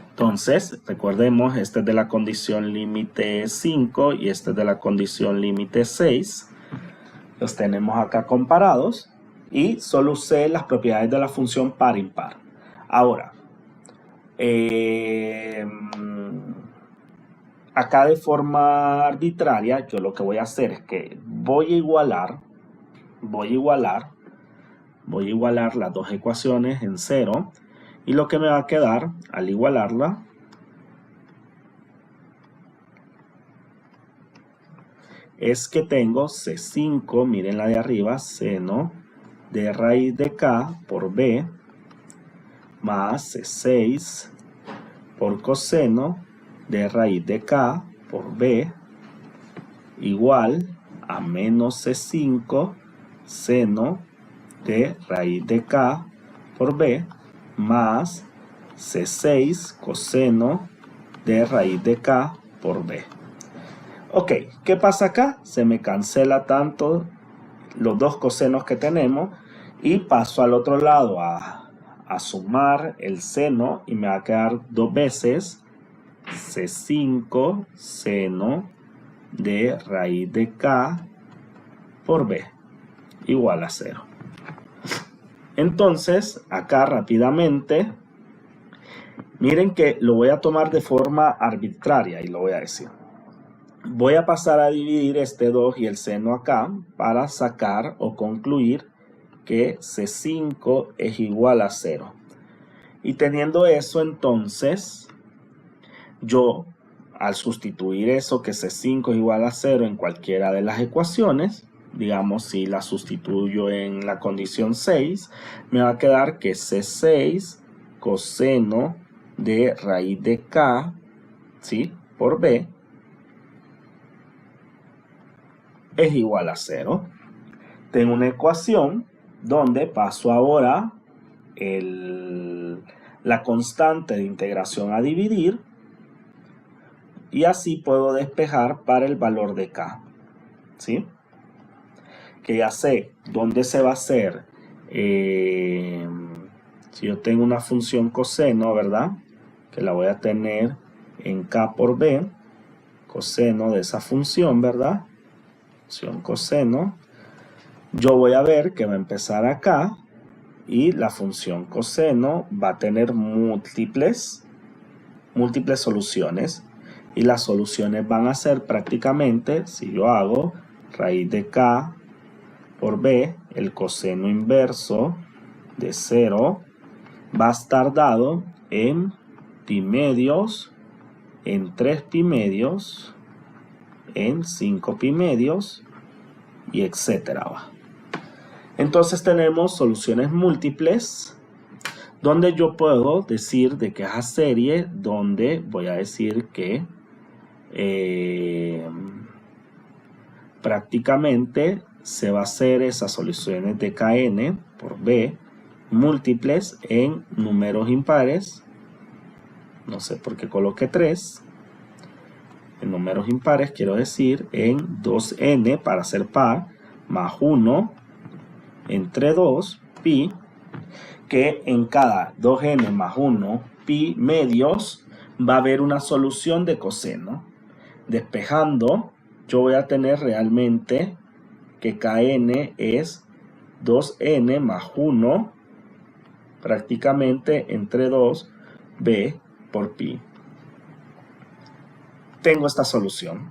Entonces, recordemos, este es de la condición límite 5 y este es de la condición límite 6. Los tenemos acá comparados y solo usé las propiedades de la función par-impar. Ahora, acá de forma arbitraria, yo lo que voy a hacer es que voy a igualar las dos ecuaciones en 0. Y lo que me va a quedar al igualarla es que tengo C5, miren la de arriba, seno de raíz de K por B, más C6 por coseno de raíz de K por B, igual a menos C5 seno de raíz de K por B, más C6 coseno de raíz de K por B. Ok, ¿qué pasa acá? Se me cancela tanto los dos cosenos que tenemos y paso al otro lado a sumar el seno y me va a quedar dos veces C5 seno de raíz de K por B igual a 0. Entonces, acá rápidamente, miren que lo voy a tomar de forma arbitraria y lo voy a decir. Voy a pasar a dividir este 2 y el seno acá para sacar o concluir que C5 es igual a 0. Y teniendo eso, entonces, yo, al sustituir eso, que C5 es igual a 0 en cualquiera de las ecuaciones, digamos, si la sustituyo en la condición 6, me va a quedar que C6 coseno de raíz de K, ¿sí?, por B es igual a 0. Tengo una ecuación donde paso ahora la constante de integración a dividir y así puedo despejar para el valor de K, ¿sí? Que ya sé dónde se va a hacer, si yo tengo una función coseno, ¿verdad? Que la voy a tener en K por B, coseno de esa función, ¿verdad? Función coseno. Yo voy a ver que va a empezar acá y la función coseno va a tener múltiples soluciones. Y las soluciones van a ser prácticamente, si yo hago raíz de K por B, el coseno inverso de 0 va a estar dado en pi medios, en 3 pi medios, en 5 pi medios y etcétera. Entonces tenemos soluciones múltiples donde yo puedo decir de que es a serie, donde voy a decir que prácticamente se va a hacer esas soluciones de Kn por B múltiples en números impares. No sé por qué coloqué 3. En números impares quiero decir en 2n para ser par, más 1 entre 2 pi, que en cada 2n más 1 pi medios va a haber una solución de coseno. Despejando, yo voy a tener realmente que Kn es 2n más 1 prácticamente entre 2b por pi. Tengo esta solución.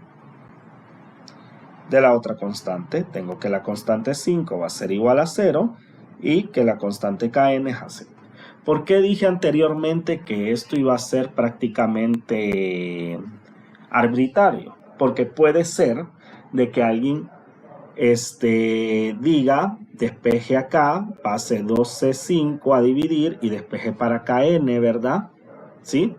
De la otra constante, tengo que la constante 5 va a ser igual a 0 y que la constante Kn es a 0. ¿Por qué dije anteriormente que esto iba a ser prácticamente arbitrario? Porque puede ser de que alguien diga despeje acá, pase 2C5 a dividir y despeje para KN, ¿verdad? ¿Sí?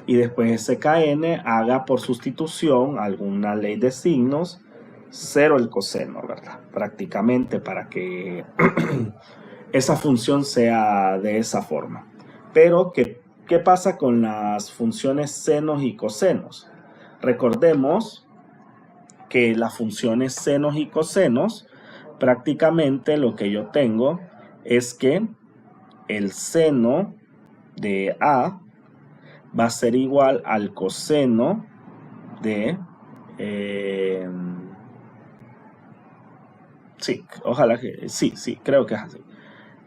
Y después ese KN haga por sustitución alguna ley de signos, 0 el coseno, ¿verdad? Prácticamente para que esa función sea de esa forma. Pero, ¿qué pasa con las funciones senos y cosenos? Recordemos que las funciones senos y cosenos, prácticamente lo que yo tengo es que el seno de A va a ser igual al coseno de... sí, ojalá que... Sí, creo que es así.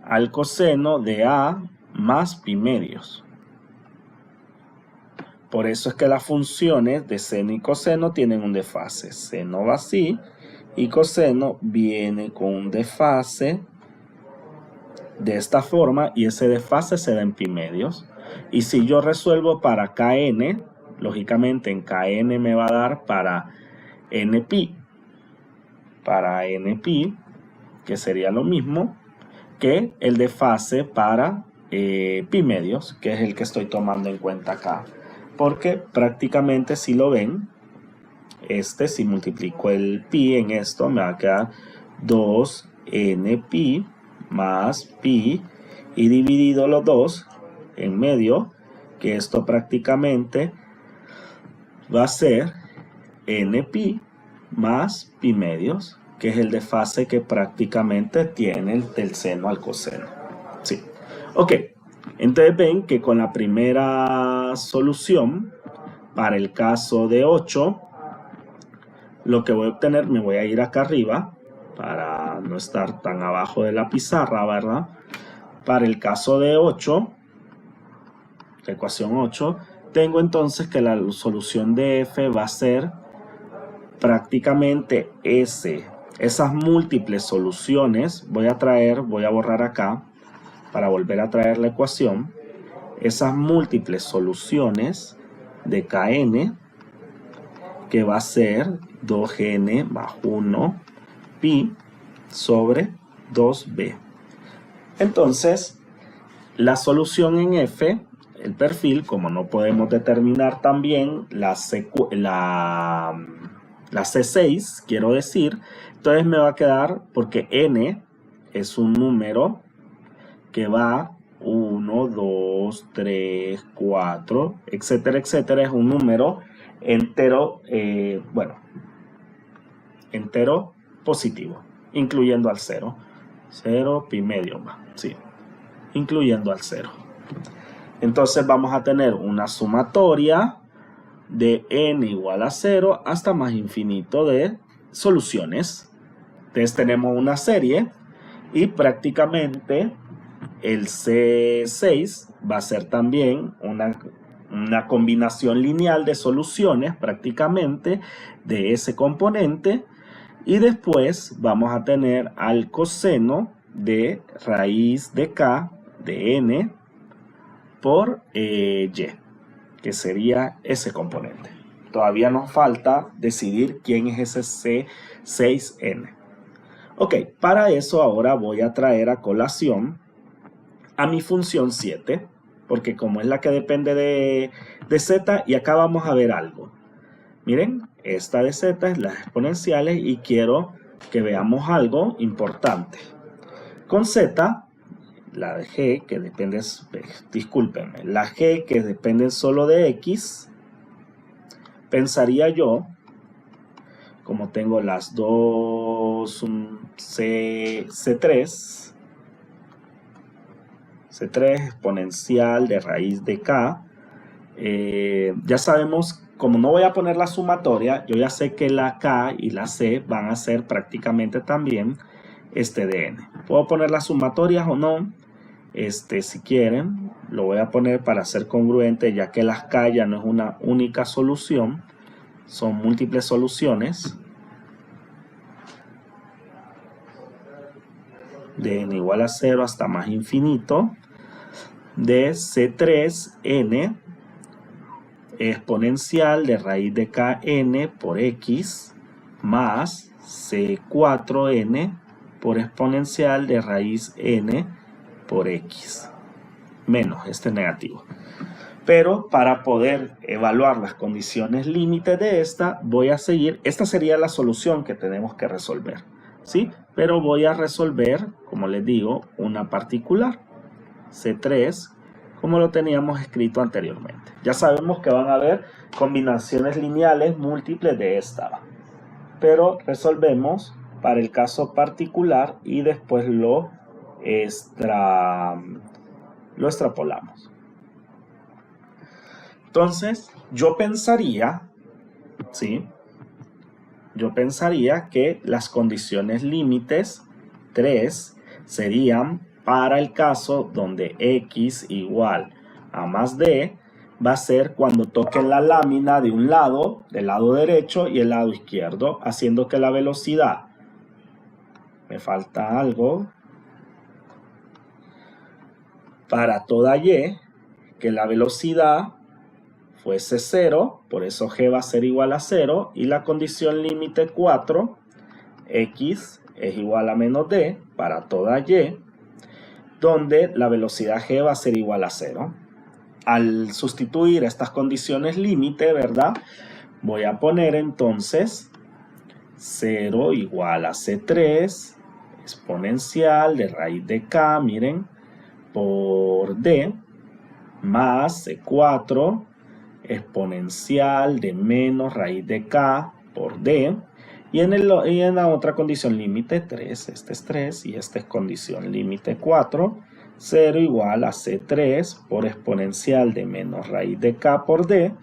Al coseno de A más pi medios. Por eso es que las funciones de seno y coseno tienen un desfase. Seno va así y coseno viene con un desfase de esta forma y ese desfase se da en pi medios. Y si yo resuelvo para Kn, lógicamente en Kn me va a dar para n pi. Para n pi, que sería lo mismo que el desfase para pi medios, que es el que estoy tomando en cuenta acá. Porque prácticamente si lo ven, si multiplico el pi en esto, me va a quedar 2n pi más pi y dividido los dos en medio, que esto prácticamente va a ser n pi más pi medios, que es el desfase que prácticamente tiene del seno al coseno. Sí. Ok, entonces ven que con la primera solución, para el caso de 8, lo que voy a obtener, me voy a ir acá arriba, para no estar tan abajo de la pizarra, ¿verdad? Para el caso de 8, la ecuación 8, tengo entonces que la solución de f va a ser prácticamente esas múltiples soluciones. Voy a borrar acá para volver a traer la ecuación. Esas múltiples soluciones de Kn, que va a ser 2n más 1 pi sobre 2b. Entonces, la solución en f, el perfil, como no podemos determinar también la C6, quiero decir, entonces me va a quedar, porque n es un número que va 1, 2, 3, 4, etcétera, etcétera, es un número entero, entero positivo, incluyendo al 0. 0 pi medio más, sí, incluyendo al 0. Entonces vamos a tener una sumatoria de n igual a 0 hasta más infinito de soluciones. Entonces tenemos una serie y prácticamente el C6 va a ser también una combinación lineal de soluciones prácticamente de ese componente, y después vamos a tener al coseno de raíz de k de n por y, que sería ese componente. Todavía nos falta decidir quién es ese C6n. Ok, para eso ahora voy a traer a colación a mi función 7, porque como es la que depende de z, y acá vamos a ver algo. Miren, esta de z es las exponenciales y quiero que veamos algo importante. Con z, la de g que depende, discúlpenme, la g que depende solo de x, pensaría yo, como tengo las dos C3 exponencial de raíz de k, ya sabemos, como no voy a poner la sumatoria, yo ya sé que la k y la c van a ser prácticamente también de n. Puedo poner las sumatorias o no, si quieren, lo voy a poner para ser congruente, ya que las k ya no es una única solución, son múltiples soluciones de n igual a 0 hasta más infinito de C3n exponencial de raíz de kn por x más C4n por exponencial de raíz n por x, menos este negativo. Pero para poder evaluar las condiciones límite de esta, voy a seguir, esta sería la solución que tenemos que resolver, ¿sí? Pero voy a resolver, como les digo, una particular, C3, como lo teníamos escrito anteriormente. Ya sabemos que van a haber combinaciones lineales múltiples de esta, pero resolvemos para el caso particular y después lo extrapolamos. Entonces, yo pensaría, ¿sí? Yo pensaría que las condiciones límites 3 serían para el caso donde x igual a más d va a ser cuando toquen la lámina de un lado, del lado derecho y el lado izquierdo, haciendo que la velocidad, me falta algo, para toda y, que la velocidad fuese 0, por eso g va a ser igual a 0, y la condición límite 4, x es igual a menos d para toda y, donde la velocidad g va a ser igual a 0. Al sustituir estas condiciones límite, ¿verdad? Voy a poner entonces 0 igual a C3 exponencial de raíz de k, miren, por d, más C4 exponencial de menos raíz de k por d, y en la otra condición límite 3, este es 3 y esta es condición límite 4, 0 igual a C3 por exponencial de menos raíz de k por d,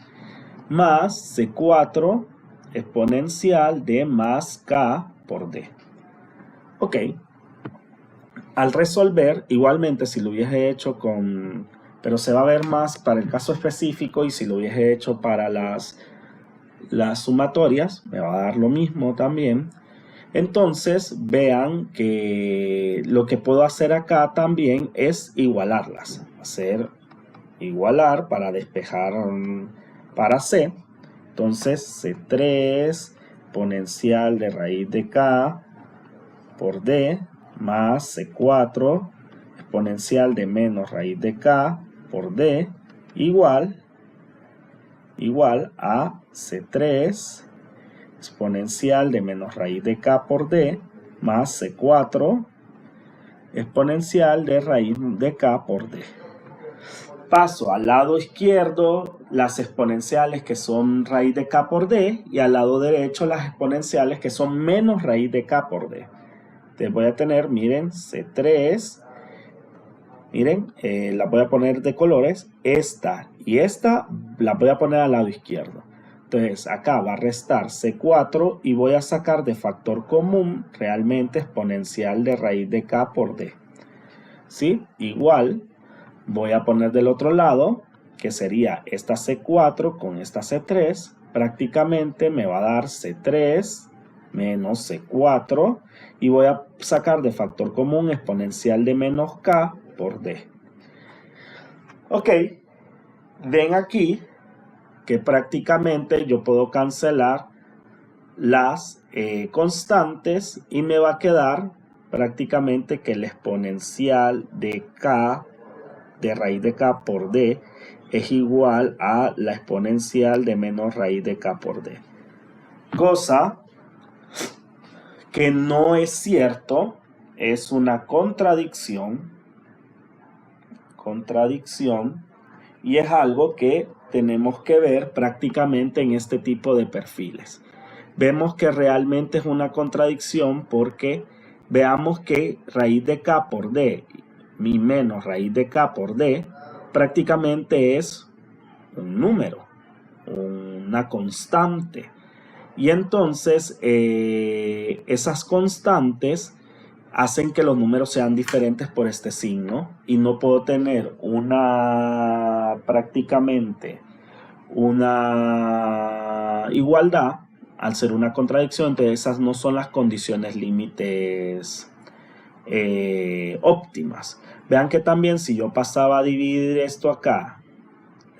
más C4 exponencial de más k por d. Ok, al resolver, igualmente si lo hubiese hecho con, pero se va a ver más para el caso específico, y si lo hubiese hecho para las sumatorias, me va a dar lo mismo también. Entonces vean que lo que puedo hacer acá también es igualarlas, hacer igualar para despejar para C. Entonces C3 exponencial de raíz de k por d más C4 exponencial de menos raíz de k por d igual a C3 exponencial de menos raíz de k por d más C4 exponencial de raíz de k por d. Paso al lado izquierdo las exponenciales que son raíz de k por d, y al lado derecho las exponenciales que son menos raíz de k por d. Entonces voy a tener, miren, C3, miren, la voy a poner de colores, esta y esta la voy a poner al lado izquierdo. Entonces acá va a restar C4 y voy a sacar de factor común realmente exponencial de raíz de k por d. ¿Sí? Igual voy a poner del otro lado, que sería esta C4 con esta C3, prácticamente me va a dar C3 menos C4, y voy a sacar de factor común exponencial de menos k por d. Ok, ven aquí que prácticamente yo puedo cancelar las constantes y me va a quedar prácticamente que el exponencial de k de raíz de k por d es igual a la exponencial de menos raíz de k por d. Cosa que no es cierto, es una contradicción, y es algo que tenemos que ver prácticamente en este tipo de perfiles. Vemos que realmente es una contradicción porque veamos que raíz de k por d mi menos raíz de k por d prácticamente es un número, una constante. Y entonces esas constantes hacen que los números sean diferentes por este signo, y no puedo tener prácticamente una igualdad al ser una contradicción. Entonces esas no son las condiciones límites óptimas. Vean que también si yo pasaba a dividir esto acá,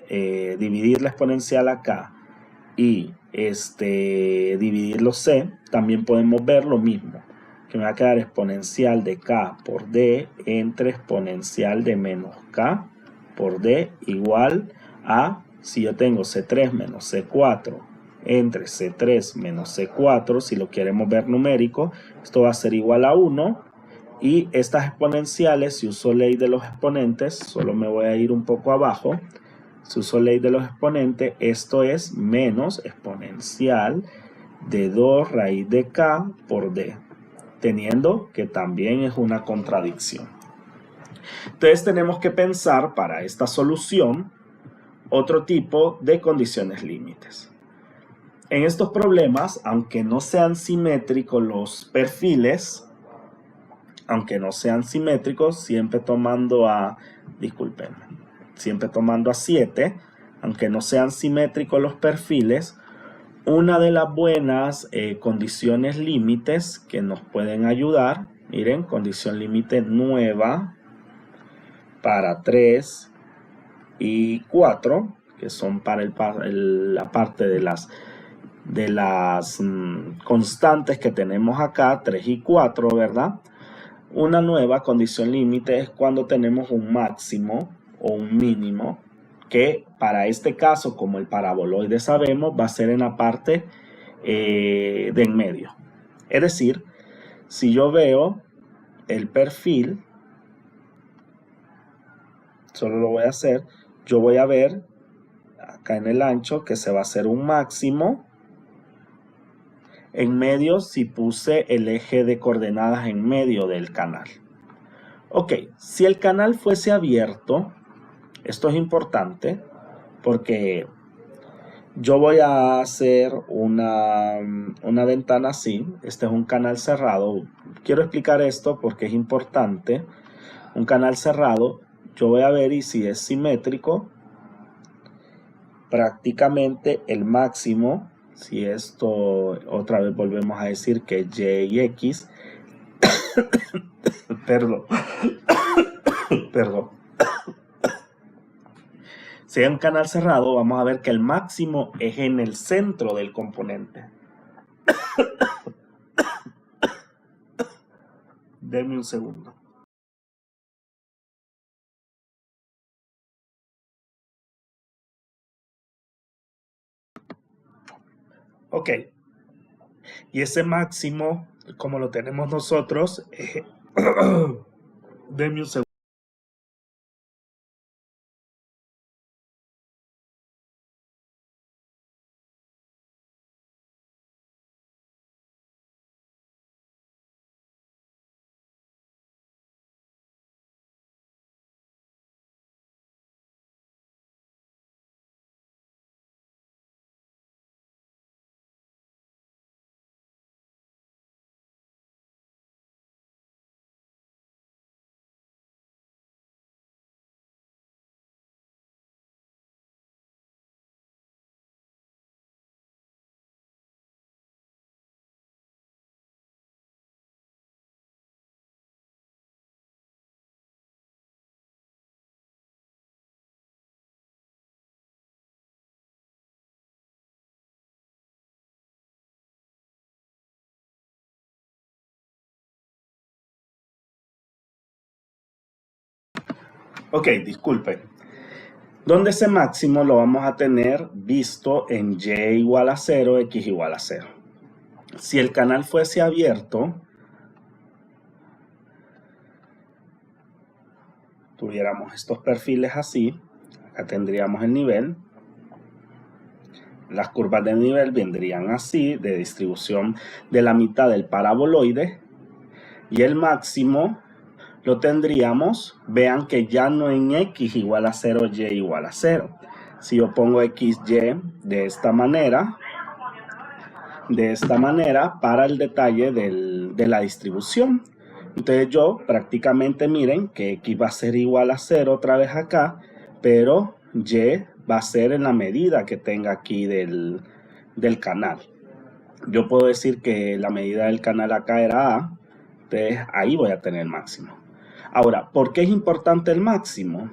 dividir la exponencial acá y dividirlo C, también podemos ver lo mismo, que me va a quedar exponencial de K por D entre exponencial de menos K por D igual a, si yo tengo C3 menos C4 entre C3 menos C4, si lo queremos ver numérico, esto va a ser igual a 1. Y estas exponenciales, si uso ley de los exponentes, solo me voy a ir un poco abajo. Si uso ley de los exponentes, esto es menos exponencial de 2 raíz de K por D, teniendo que también es una contradicción. Entonces tenemos que pensar para esta solución otro tipo de condiciones límites. En estos problemas, aunque no sean simétricos los perfiles, siempre tomando a 7, aunque no sean simétricos los perfiles, una de las buenas condiciones límites que nos pueden ayudar, miren, condición límite nueva para 3 y 4, que son para la parte de las constantes que tenemos acá, 3 y 4, ¿verdad? Una nueva condición límite es cuando tenemos un máximo o un mínimo, que para este caso, como el paraboloide sabemos, va a ser en la parte de en medio. Es decir, si yo veo el perfil, solo lo voy a hacer, yo voy a ver acá en el ancho que se va a hacer un máximo. En medio, si puse el eje de coordenadas en medio del canal. Ok, si el canal fuese abierto, esto es importante porque yo voy a hacer una ventana así. Este es un canal cerrado. Quiero explicar esto porque es importante. Un canal cerrado, yo voy a ver y si es simétrico, prácticamente el máximo, si esto otra vez volvemos a decir que Y y X, perdón, si es un canal cerrado, vamos a ver que el máximo es en el centro del componente. Denme un segundo. Ok. Y ese máximo, como lo tenemos nosotros, denme un segundo. Ok, disculpen. Donde ese máximo lo vamos a tener visto en Y igual a 0, X igual a 0. Si el canal fuese abierto, tuviéramos estos perfiles así, acá tendríamos el nivel, las curvas de nivel vendrían así, de distribución de la mitad del paraboloide, y el máximo lo tendríamos, vean que ya no en X igual a 0, Y igual a 0. Si yo pongo XY de esta manera para el detalle de la distribución. Entonces yo prácticamente miren que X va a ser igual a 0 otra vez acá, pero Y va a ser en la medida que tenga aquí del canal. Yo puedo decir que la medida del canal acá era A, entonces ahí voy a tener el máximo. Ahora, ¿por qué es importante el máximo?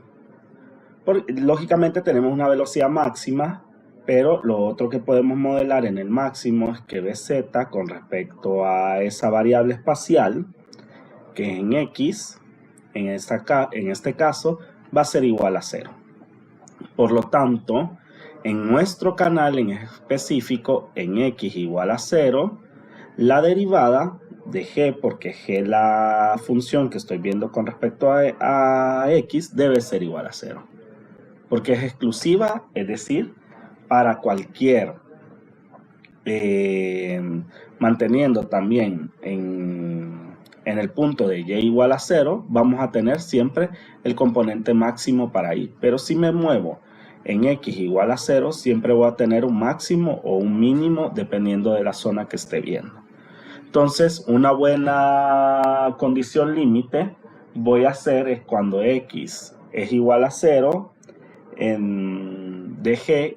Porque lógicamente tenemos una velocidad máxima Pero lo otro que podemos modelar en el máximo es que bz con respecto a esa variable espacial, que es en x, en este caso, va a ser igual a 0. Por lo tanto, en nuestro canal en específico, en x igual a 0, la derivada de g, porque g es la función que estoy viendo con respecto a x, debe ser igual a 0. Porque es exclusiva, es decir, para cualquier, manteniendo también en el punto de y igual a 0, vamos a tener siempre el componente máximo para y. Pero si me muevo en x igual a 0, siempre voy a tener un máximo o un mínimo dependiendo de la zona que esté viendo. Entonces, una buena condición límite voy a hacer es cuando x es igual a 0, de g,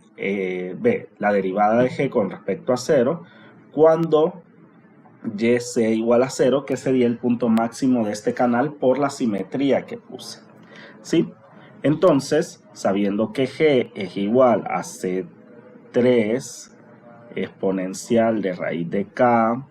la derivada de g con respecto a 0, cuando y sea igual a 0, que sería el punto máximo de este canal por la simetría que puse. ¿Sí? Entonces, sabiendo que g es igual a c3 exponencial de raíz de k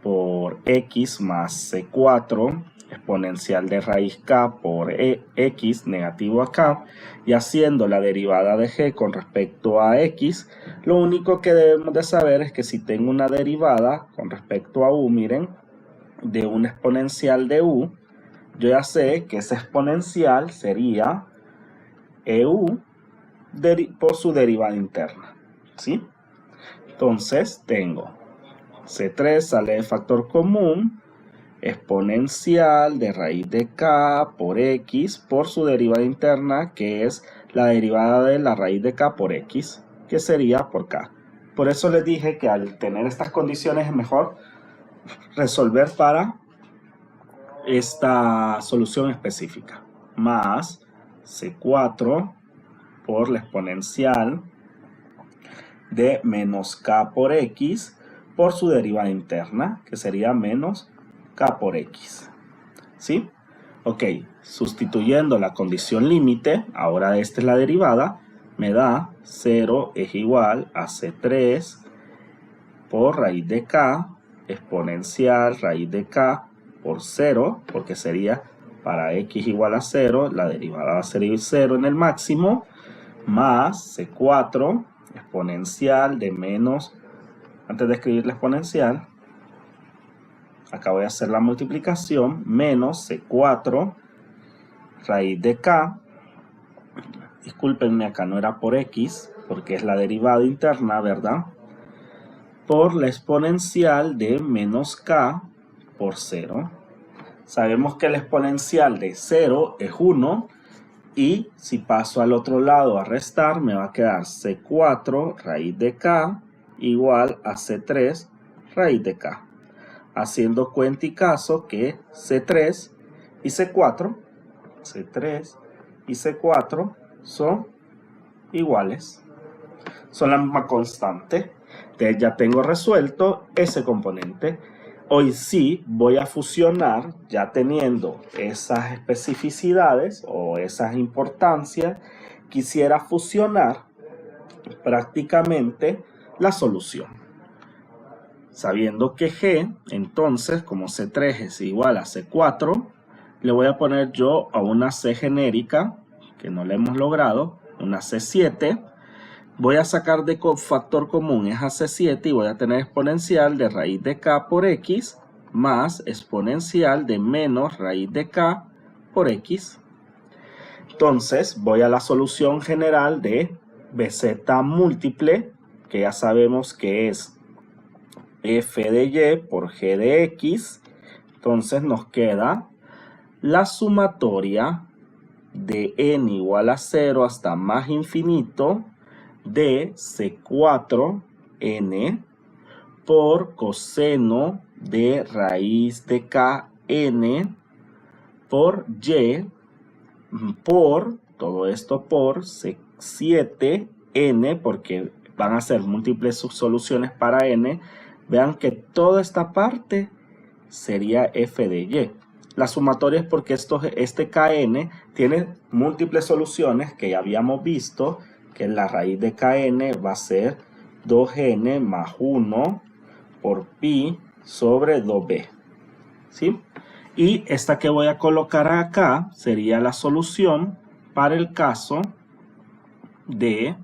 por x más c4 exponencial de raíz k por x negativo a k, y haciendo la derivada de g con respecto a x, lo único que debemos de saber es que si tengo una derivada con respecto a u, miren, de una exponencial de u, yo ya sé que esa exponencial sería eu por su derivada interna, ¿sí? Entonces tengo c3 sale de factor común, exponencial de raíz de k por x por su derivada interna, que es la derivada de la raíz de k por x, que sería por k. Por eso les dije que al tener estas condiciones es mejor resolver para esta solución específica. Más c4 por la exponencial de menos k por x por su derivada interna, que sería menos k por x. ¿Sí? Ok, sustituyendo la condición límite, ahora esta es la derivada, me da 0 es igual a c3 por raíz de k exponencial raíz de k por 0, porque sería para x igual a 0, la derivada va a ser 0 en el máximo, más c4 exponencial de menos, antes de escribir la exponencial, acá voy a hacer la multiplicación, menos c4 raíz de k, discúlpenme, acá no era por x, porque es la derivada interna, ¿verdad? Por la exponencial de menos k por 0. Sabemos que la exponencial de 0 es 1, y si paso al otro lado a restar, me va a quedar c4 raíz de k igual a c3 raíz de k. Haciendo cuenta y caso que c3 y c4 son iguales, son la misma constante. Entonces ya tengo resuelto ese componente. Hoy sí voy a fusionar, ya teniendo esas especificidades o esas importancias, quisiera fusionar prácticamente la solución. Sabiendo que g, entonces, como c3 es igual a c4, le voy a poner yo a una c genérica, que no la hemos logrado, una c7. Voy a sacar de factor común esa c7 y voy a tener exponencial de raíz de k por x más exponencial de menos raíz de k por x. Entonces voy a la solución general de bz múltiple, que ya sabemos que es f de y por g de x. Entonces nos queda la sumatoria de n igual a 0 hasta más infinito de c4n por coseno de raíz de kn por y por, todo esto por c7n, porque van a ser múltiples soluciones para n. Vean que toda esta parte sería f de y. La sumatoria es porque este kn tiene múltiples soluciones que ya habíamos visto, que la raíz de kn va a ser 2n más 1 por pi sobre 2b, ¿sí? Y esta que voy a colocar acá sería la solución para el caso de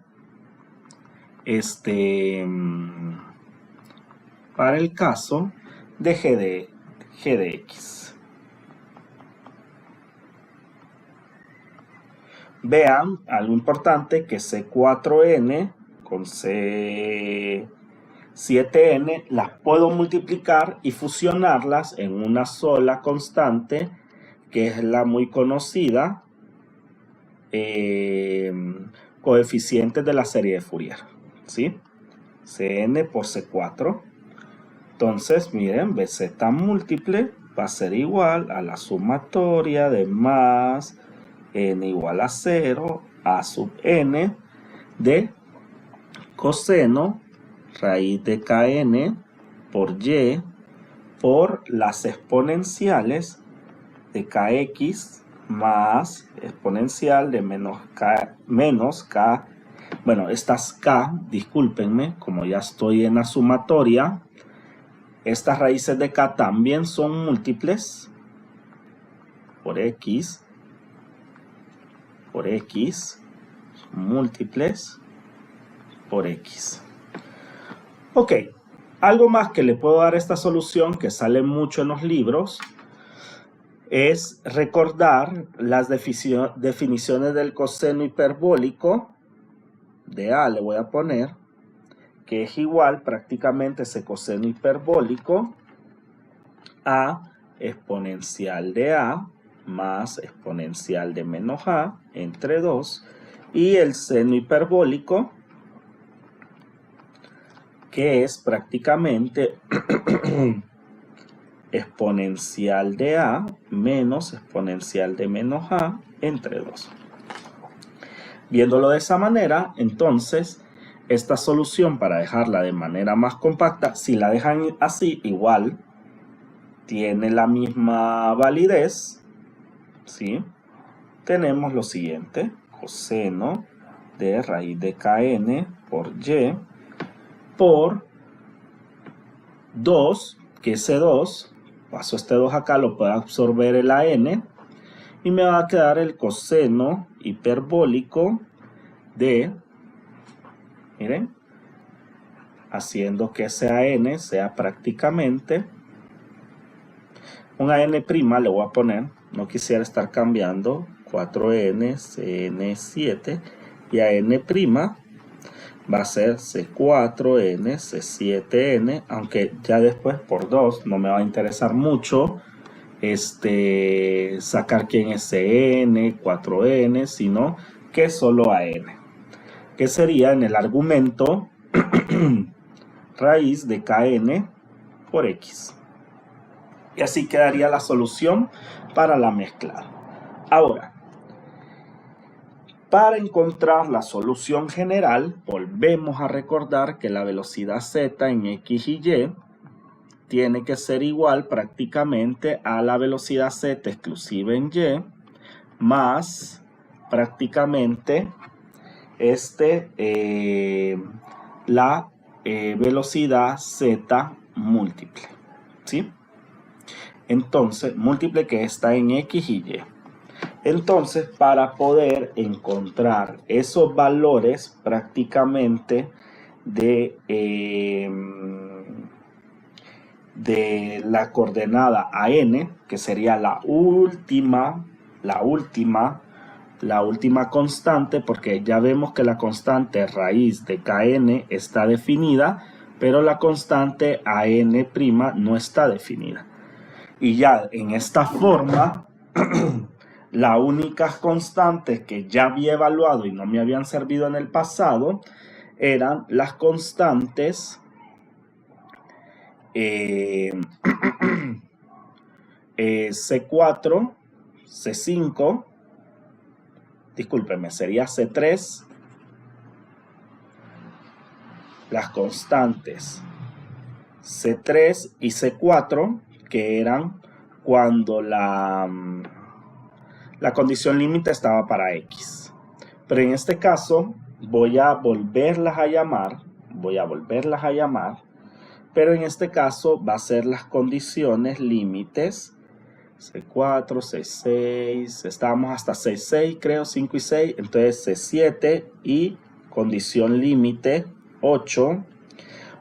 g de x. Vean algo importante, que C4n con C7n las puedo multiplicar y fusionarlas en una sola constante, que es la muy conocida coeficiente de la serie de Fourier, ¿sí? Cn por C4. Entonces, miren, Bz múltiple va a ser igual a la sumatoria de más n igual a 0 a sub n de coseno raíz de kn por y por las exponenciales de kx más exponencial de menos k, bueno, estas k, discúlpenme, como ya estoy en la sumatoria, estas raíces de k también son múltiples por x, múltiples por x. Ok, algo más que le puedo dar a esta solución, que sale mucho en los libros, es recordar las definiciones del coseno hiperbólico de A, le voy a poner, que es igual prácticamente ese coseno hiperbólico a exponencial de A más exponencial de menos A entre 2, y el seno hiperbólico, que es prácticamente exponencial de A menos exponencial de menos A entre 2. Viéndolo de esa manera, entonces, esta solución, para dejarla de manera más compacta, si la dejan así, igual tiene la misma validez, ¿sí? Tenemos lo siguiente: coseno de raíz de kn por y por 2, que ese 2, paso este 2 acá, lo puede absorber el an, y me va a quedar el coseno hiperbólico de, miren, haciendo que ese an sea prácticamente un an', le voy a poner, no quisiera estar cambiando, 4n cn7, y an' va a ser C4n, C7n, aunque ya después por 2 no me va a interesar mucho sacar quién es Cn, 4n, sino que solo an, que sería en el argumento raíz de kn por x. Y así quedaría la solución para la mezclada. Ahora, para encontrar la solución general, volvemos a recordar que la velocidad z en x y y tiene que ser igual prácticamente a la velocidad z exclusiva en y más prácticamente la velocidad z múltiple, ¿sí? Entonces, múltiple que está en x y y. Entonces, para poder encontrar esos valores prácticamente de la coordenada an, que sería la última constante, porque ya vemos que la constante raíz de kn está definida, pero la constante an' no está definida. Y ya en esta forma, las únicas constantes que ya había evaluado y no me habían servido en el pasado eran las constantes C4, C5, discúlpenme, sería C3, las constantes C3 y C4, que eran cuando la condición límite estaba para X. Pero en este caso, voy a volverlas a llamar, pero en este caso va a ser las condiciones límites, C4, C6, estábamos hasta C6 creo, 5 y 6, entonces C7 y condición límite 8.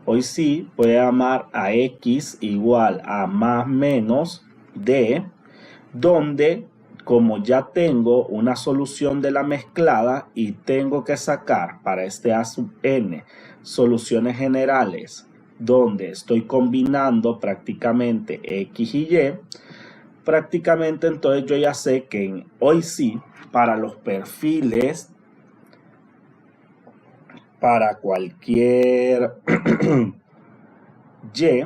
Hoy sí voy a llamar a X igual a más menos D, donde como ya tengo una solución de la mezclada y tengo que sacar para este A sub n soluciones generales donde estoy combinando prácticamente X y Y, prácticamente entonces yo ya sé que hoy sí, para los perfiles, para cualquier Y,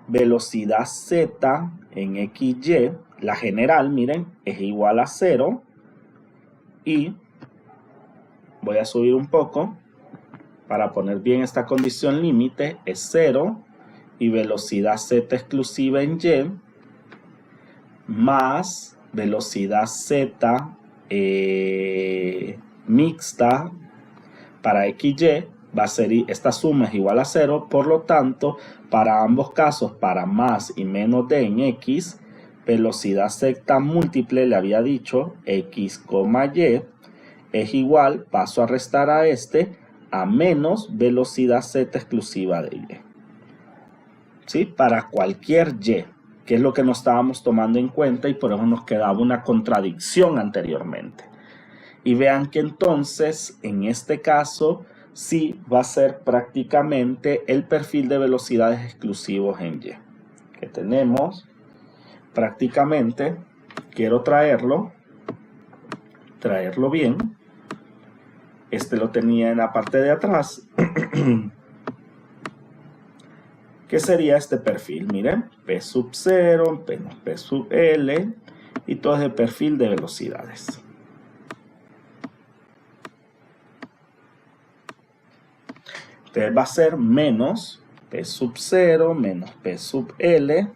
velocidad Z en XY, la general, miren, es igual a 0. Y voy a subir un poco para poner bien esta condición límite, es 0. Y velocidad Z exclusiva en Y más velocidad Z mixta para XY va a ser, esta suma es igual a 0, por lo tanto, para ambos casos, para más y menos D en X, velocidad Z múltiple, le había dicho, X, Y, es igual, paso a restar a este, a menos velocidad Z exclusiva de Y. ¿Sí? Para cualquier Y, que es lo que no estábamos tomando en cuenta y por eso nos quedaba una contradicción anteriormente. Y vean que entonces, en este caso, sí va a ser prácticamente el perfil de velocidades exclusivos en Y. Que tenemos prácticamente, quiero traerlo bien. Este lo tenía en la parte de atrás. ¿Qué sería este perfil? Miren, P sub 0, P sub L, y todo es el perfil de velocidades. Entonces va a ser menos P sub 0 menos P sub L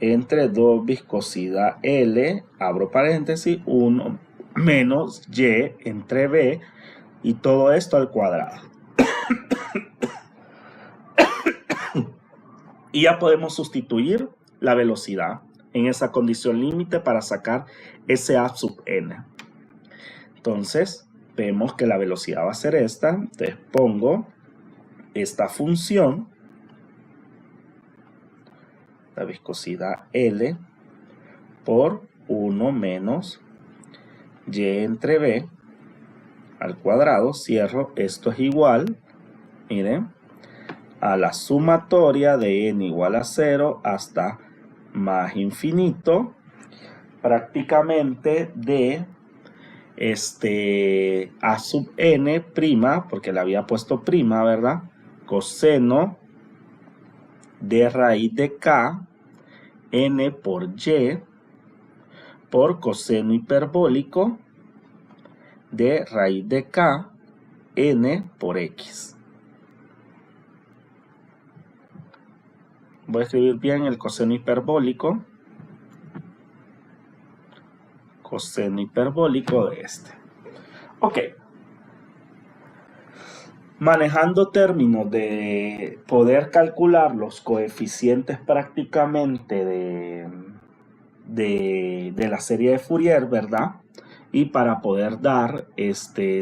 entre 2 viscosidad L, abro paréntesis, 1 menos Y entre B, y todo esto al cuadrado. Y ya podemos sustituir la velocidad en esa condición límite para sacar ese A sub n. Entonces, vemos que la velocidad va a ser esta. Entonces pongo esta función, la viscosidad L, por 1 menos Y entre B al cuadrado, cierro, esto es igual, miren, a la sumatoria de n igual a 0 hasta más infinito, prácticamente de A sub n prima, porque le había puesto prima, ¿verdad? Coseno de raíz de k, n por y, por coseno hiperbólico de raíz de k, n por x. Voy a escribir bien el coseno hiperbólico. Coseno hiperbólico de este. Ok. Manejando términos de poder calcular los coeficientes prácticamente de la serie de Fourier, ¿verdad? Y para poder dar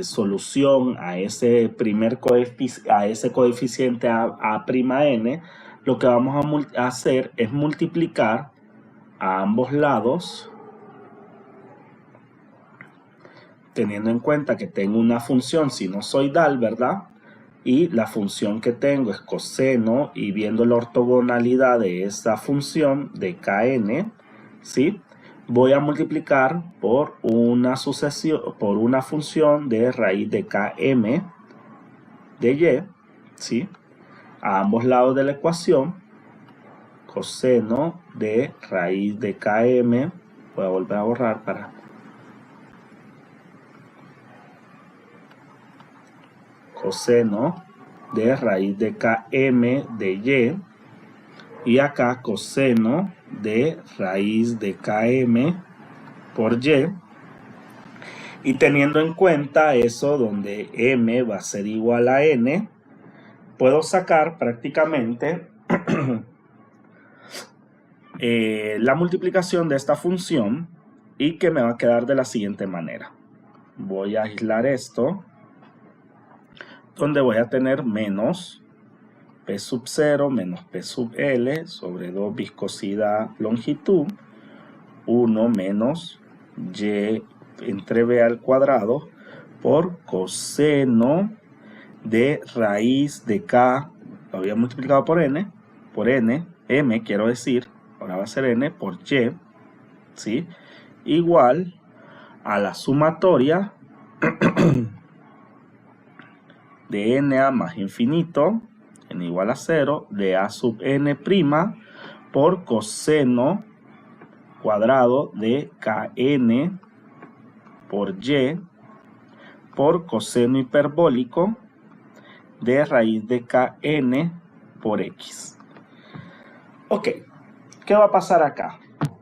solución a ese primer coeficiente A'N, lo que vamos a hacer es multiplicar a ambos lados, teniendo en cuenta que tengo una función sinusoidal, ¿verdad? Y la función que tengo es coseno, y viendo la ortogonalidad de esta función de Kn, ¿sí? Voy a multiplicar por una función de raíz de Km de Y, ¿sí? A ambos lados de la ecuación, coseno de raíz de Km, voy a volver a borrar para... Coseno de raíz de Km de Y acá coseno de raíz de Km por Y, Y teniendo en cuenta eso donde m va a ser igual a n, puedo sacar prácticamente la multiplicación de esta función y que me va a quedar de la siguiente manera. Voy a aislar esto, donde voy a tener menos P sub 0 menos P sub L sobre 2 viscosidad longitud, 1 menos Y entre B al cuadrado por coseno de raíz de K, lo había multiplicado por N, M quiero decir, ahora va a ser N por Y, ¿sí? Igual a la sumatoria de NA más infinito, n igual a 0, de A sub N' por coseno cuadrado de Kn por Y por coseno hiperbólico de raíz de Kn por X. Ok, ¿qué va a pasar acá?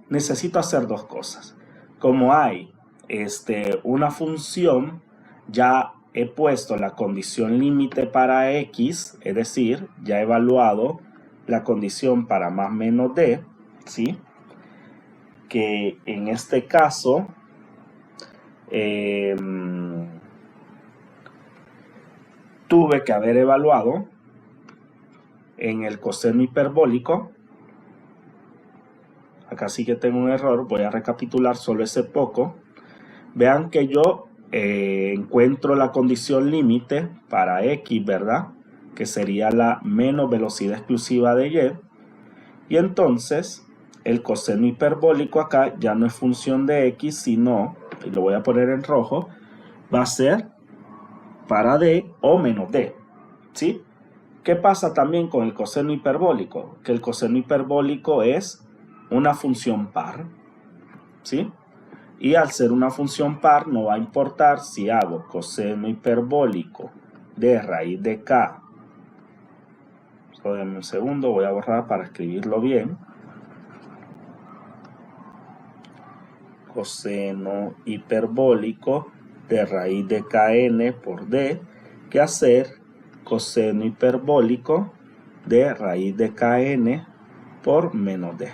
Necesito hacer dos cosas. Como hay una función, ya he puesto la condición límite para X, es decir, ya he evaluado la condición para más menos D, ¿sí? Que en este caso tuve que haber evaluado en el coseno hiperbólico. Acá sí que tengo un error, voy a recapitular solo ese poco. Vean que yo encuentro la condición límite para X, ¿verdad? Que sería la menos velocidad exclusiva de Y. Y entonces el coseno hiperbólico acá ya no es función de X, sino, y lo voy a poner en rojo, va a ser para D o menos D, ¿sí? ¿Qué pasa también con el coseno hiperbólico? Que el coseno hiperbólico es una función par, ¿sí? Y al ser una función par no va a importar si hago coseno hiperbólico de raíz de K. Solo denme un segundo, voy a borrar para escribirlo bien. Coseno hiperbólico de raíz de Kn por D, que hacer coseno hiperbólico de raíz de Kn por menos D.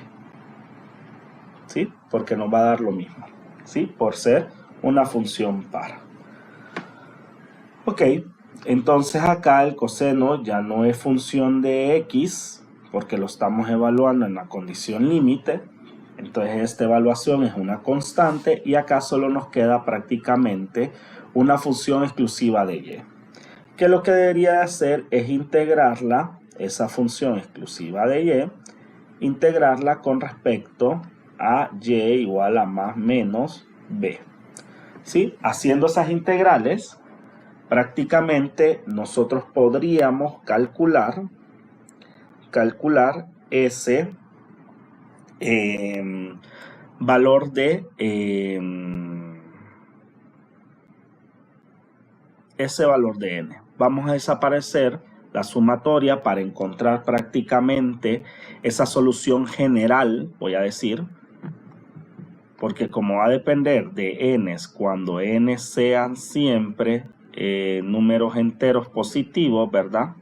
¿Sí? Porque nos va a dar lo mismo, ¿sí? Por ser una función par. Ok, entonces acá el coseno ya no es función de X, porque lo estamos evaluando en la condición límite. Entonces esta evaluación es una constante y acá solo nos queda prácticamente una función exclusiva de Y. Que lo que debería hacer es integrarla, esa función exclusiva de Y, integrarla con respecto a Y igual a más menos B. ¿Sí? Haciendo esas integrales, prácticamente nosotros podríamos calcular ese valor de n. Vamos a desaparecer la sumatoria para encontrar prácticamente esa solución general, voy a decir, porque como va a depender de n's, cuando n sean siempre números enteros positivos, ¿verdad?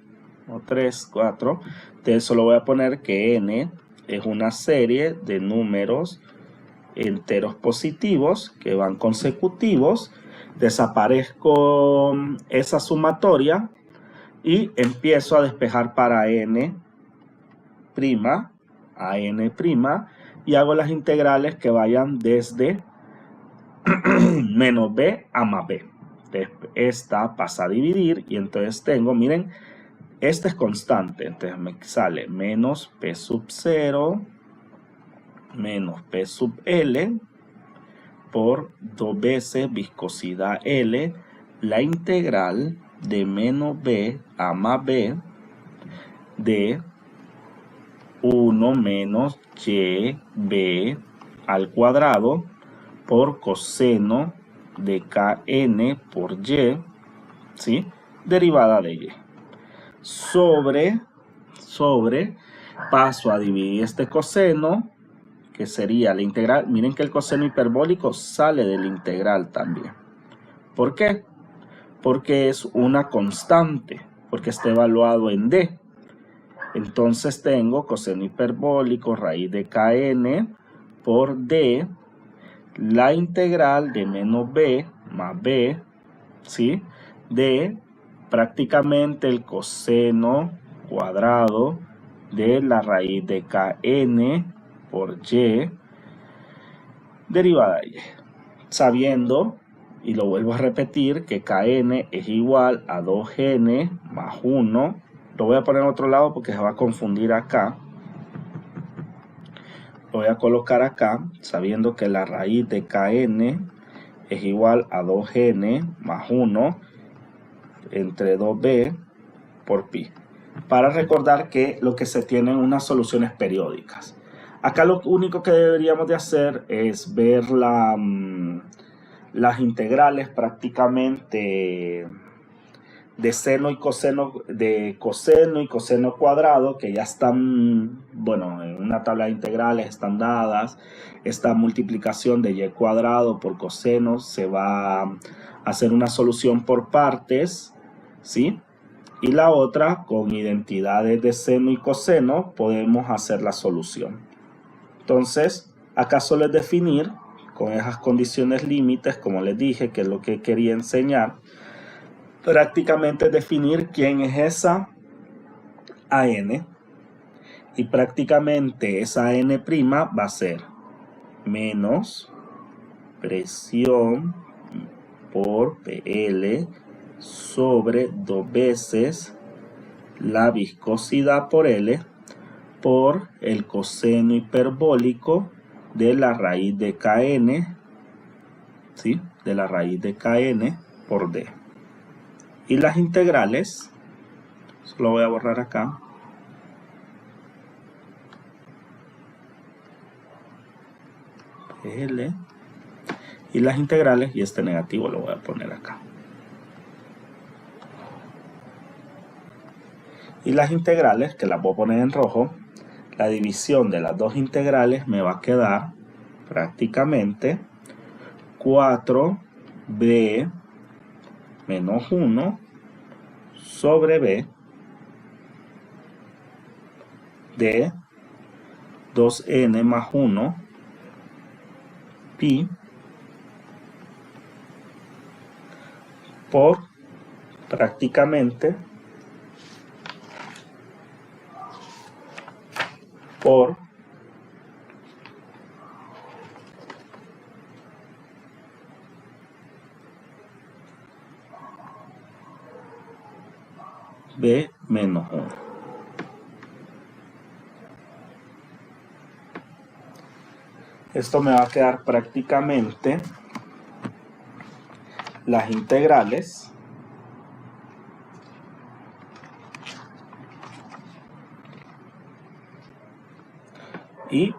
3, 4, entonces solo voy a poner que n es una serie de números enteros positivos que van consecutivos. Desaparezco esa sumatoria y empiezo a despejar para n' a n' y hago las integrales que vayan desde menos b a más b. Entonces, esta pasa a dividir y entonces tengo, miren, esta es constante, entonces me sale menos p sub 0 menos p sub L por 2 veces viscosidad L, la integral de menos b a más b de 1 menos y b al cuadrado por coseno de Kn por Y, ¿sí? Derivada de Y. Sobre, paso a dividir este coseno, que sería la integral. Miren que el coseno hiperbólico sale de la integral también. ¿Por qué? Porque es una constante, porque está evaluado en D. Entonces tengo coseno hiperbólico raíz de kn por D, la integral de menos b más b, ¿sí? De prácticamente el coseno cuadrado de la raíz de kn por y derivada de y, sabiendo, y lo vuelvo a repetir, que kn es igual a 2n más 1. Lo voy a poner en otro lado porque se va a confundir acá. Lo voy a colocar acá, sabiendo que la raíz de kn es igual a 2n más 1 entre 2b por pi. Para recordar que lo que se tienen unas soluciones periódicas. Acá lo único que deberíamos de hacer es ver las integrales prácticamente de seno y coseno, de coseno y coseno cuadrado, que ya están, bueno, en una tabla de integrales están dadas. Esta multiplicación de y cuadrado por coseno se va a hacer una solución por partes, ¿sí? Y la otra, con identidades de seno y coseno, podemos hacer la solución. Entonces, acá solo es definir con esas condiciones límites, como les dije, que es lo que quería enseñar. Prácticamente definir quién es esa AN, y prácticamente esa AN' va a ser menos presión por PL sobre 2 veces la viscosidad por L por el coseno hiperbólico de la raíz de kn, ¿sí? De la raíz de kn por D. Y las integrales, lo voy a borrar acá. L. Y las integrales, y este negativo lo voy a poner acá. Y las integrales, que las voy a poner en rojo, la división de las dos integrales me va a quedar prácticamente 4b menos 1 sobre b de 2n más 1 pi por prácticamente por b menos 1. Esto me va a quedar prácticamente las integrales y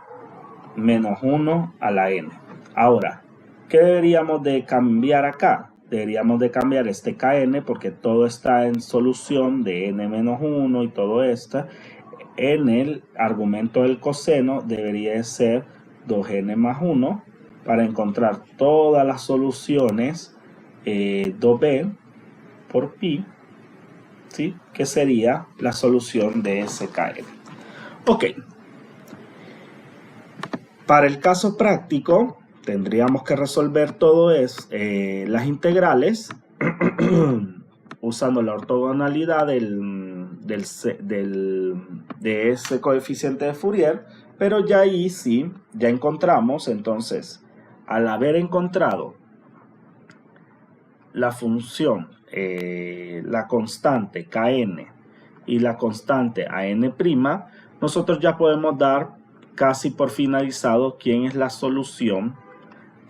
menos 1 a la n. Ahora, ¿qué deberíamos de cambiar acá? Deberíamos de cambiar este kn porque todo está en solución de n menos 1 y todo esto. En el argumento del coseno debería de ser 2n más 1 para encontrar todas las soluciones 2b por pi, ¿sí? Que sería la solución de ese kn. Ok. Para el caso práctico, tendríamos que resolver todo eso, las integrales, usando la ortogonalidad de ese coeficiente de Fourier, pero ya ahí sí, ya encontramos. Entonces, al haber encontrado la función, la constante kn y la constante an', nosotros ya podemos dar casi por finalizado quién es la solución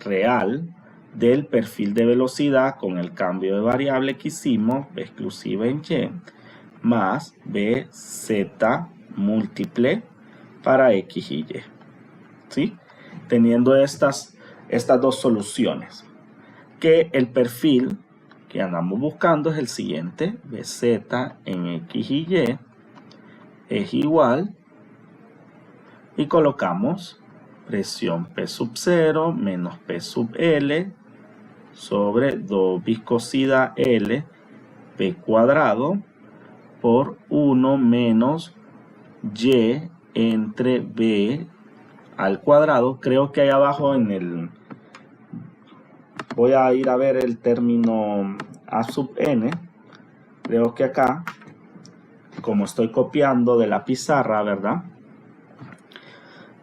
real del perfil de velocidad con el cambio de variable que hicimos, b exclusiva en y, más bz múltiple para x y y, ¿sí? Teniendo estas dos soluciones, que el perfil que andamos buscando es el siguiente: bz en x y y es igual, y colocamos presión P sub 0 menos P sub L sobre 2 viscosidad L P cuadrado por 1 menos Y entre B al cuadrado. Creo que ahí abajo en el... Voy a ir a ver el término A sub n. Creo que acá, como estoy copiando de la pizarra, ¿verdad?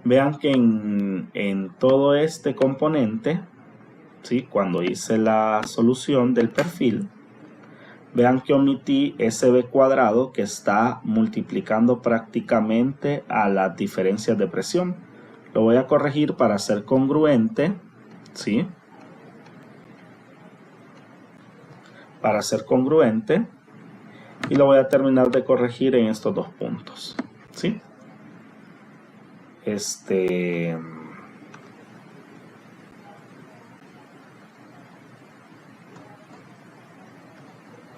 Vean que en todo este componente, ¿sí? Cuando hice la solución del perfil, vean que omití ese b cuadrado que está multiplicando prácticamente a las diferencias de presión. Lo voy a corregir para ser congruente, ¿sí? Para ser congruente, y lo voy a terminar de corregir en estos 2 puntos, ¿sí? Voy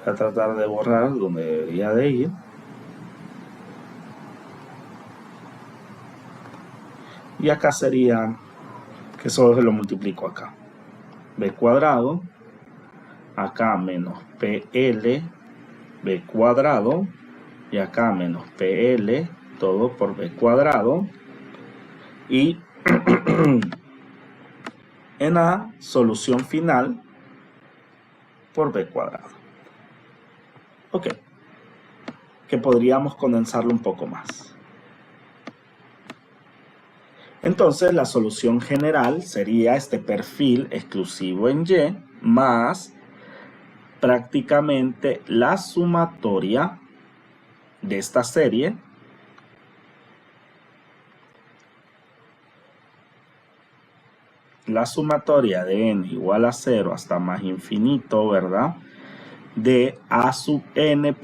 a tratar de borrar donde debería de ir. Y acá sería que solo lo multiplico acá. B cuadrado. Acá menos PL B cuadrado. Y acá menos PL todo por B cuadrado. Y en la solución final por B cuadrado. Ok. Que podríamos condensarlo un poco más. Entonces la solución general sería este perfil exclusivo en Y más prácticamente la sumatoria de esta serie la sumatoria de n igual a 0 hasta más infinito, ¿verdad? De a sub n',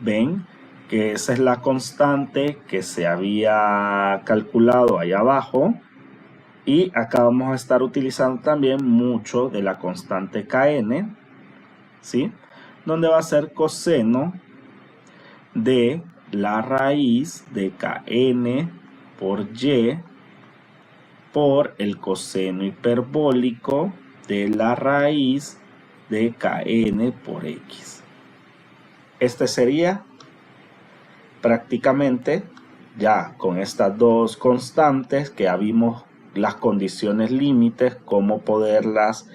ven que esa es la constante que se había calculado ahí abajo, y acá vamos a estar utilizando también mucho de la constante kn, ¿sí? Donde va a ser coseno de la raíz de kn por y por el coseno hiperbólico de la raíz de kn por x. Este sería prácticamente, ya con estas 2 constantes que ya vimos las condiciones límites, cómo poderlas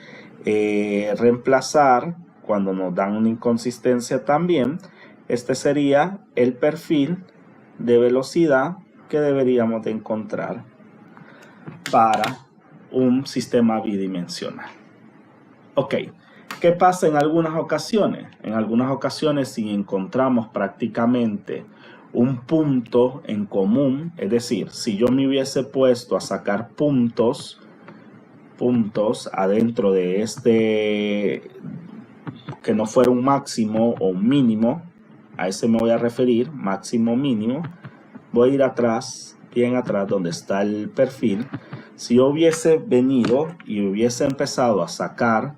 reemplazar cuando nos dan una inconsistencia también. Este sería el perfil de velocidad que deberíamos de encontrar para un sistema bidimensional. Ok, ¿qué pasa en algunas ocasiones? En algunas ocasiones, si encontramos prácticamente un punto en común, es decir, si yo me hubiese puesto a sacar puntos adentro de este, que no fuera un máximo o un mínimo, a ese me voy a referir, máximo, mínimo, voy a ir atrás, bien atrás donde está el perfil. Si yo hubiese venido y hubiese empezado a sacar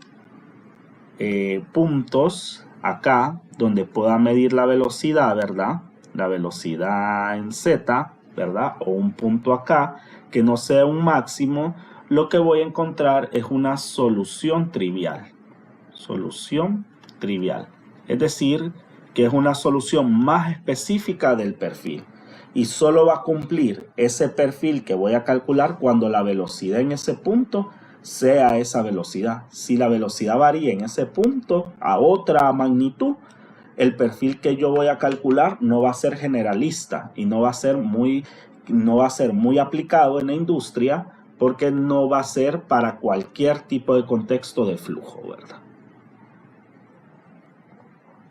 puntos acá donde pueda medir la velocidad, ¿verdad? La velocidad en z, ¿verdad? O un punto acá que no sea un máximo, lo que voy a encontrar es una solución trivial. Solución trivial. Es decir, que es una solución más específica del perfil. Y solo va a cumplir ese perfil que voy a calcular cuando la velocidad en ese punto sea esa velocidad. Si la velocidad varía en ese punto a otra magnitud, el perfil que yo voy a calcular no va a ser generalista y no va a ser muy aplicado en la industria, porque no va a ser para cualquier tipo de contexto de flujo, ¿verdad?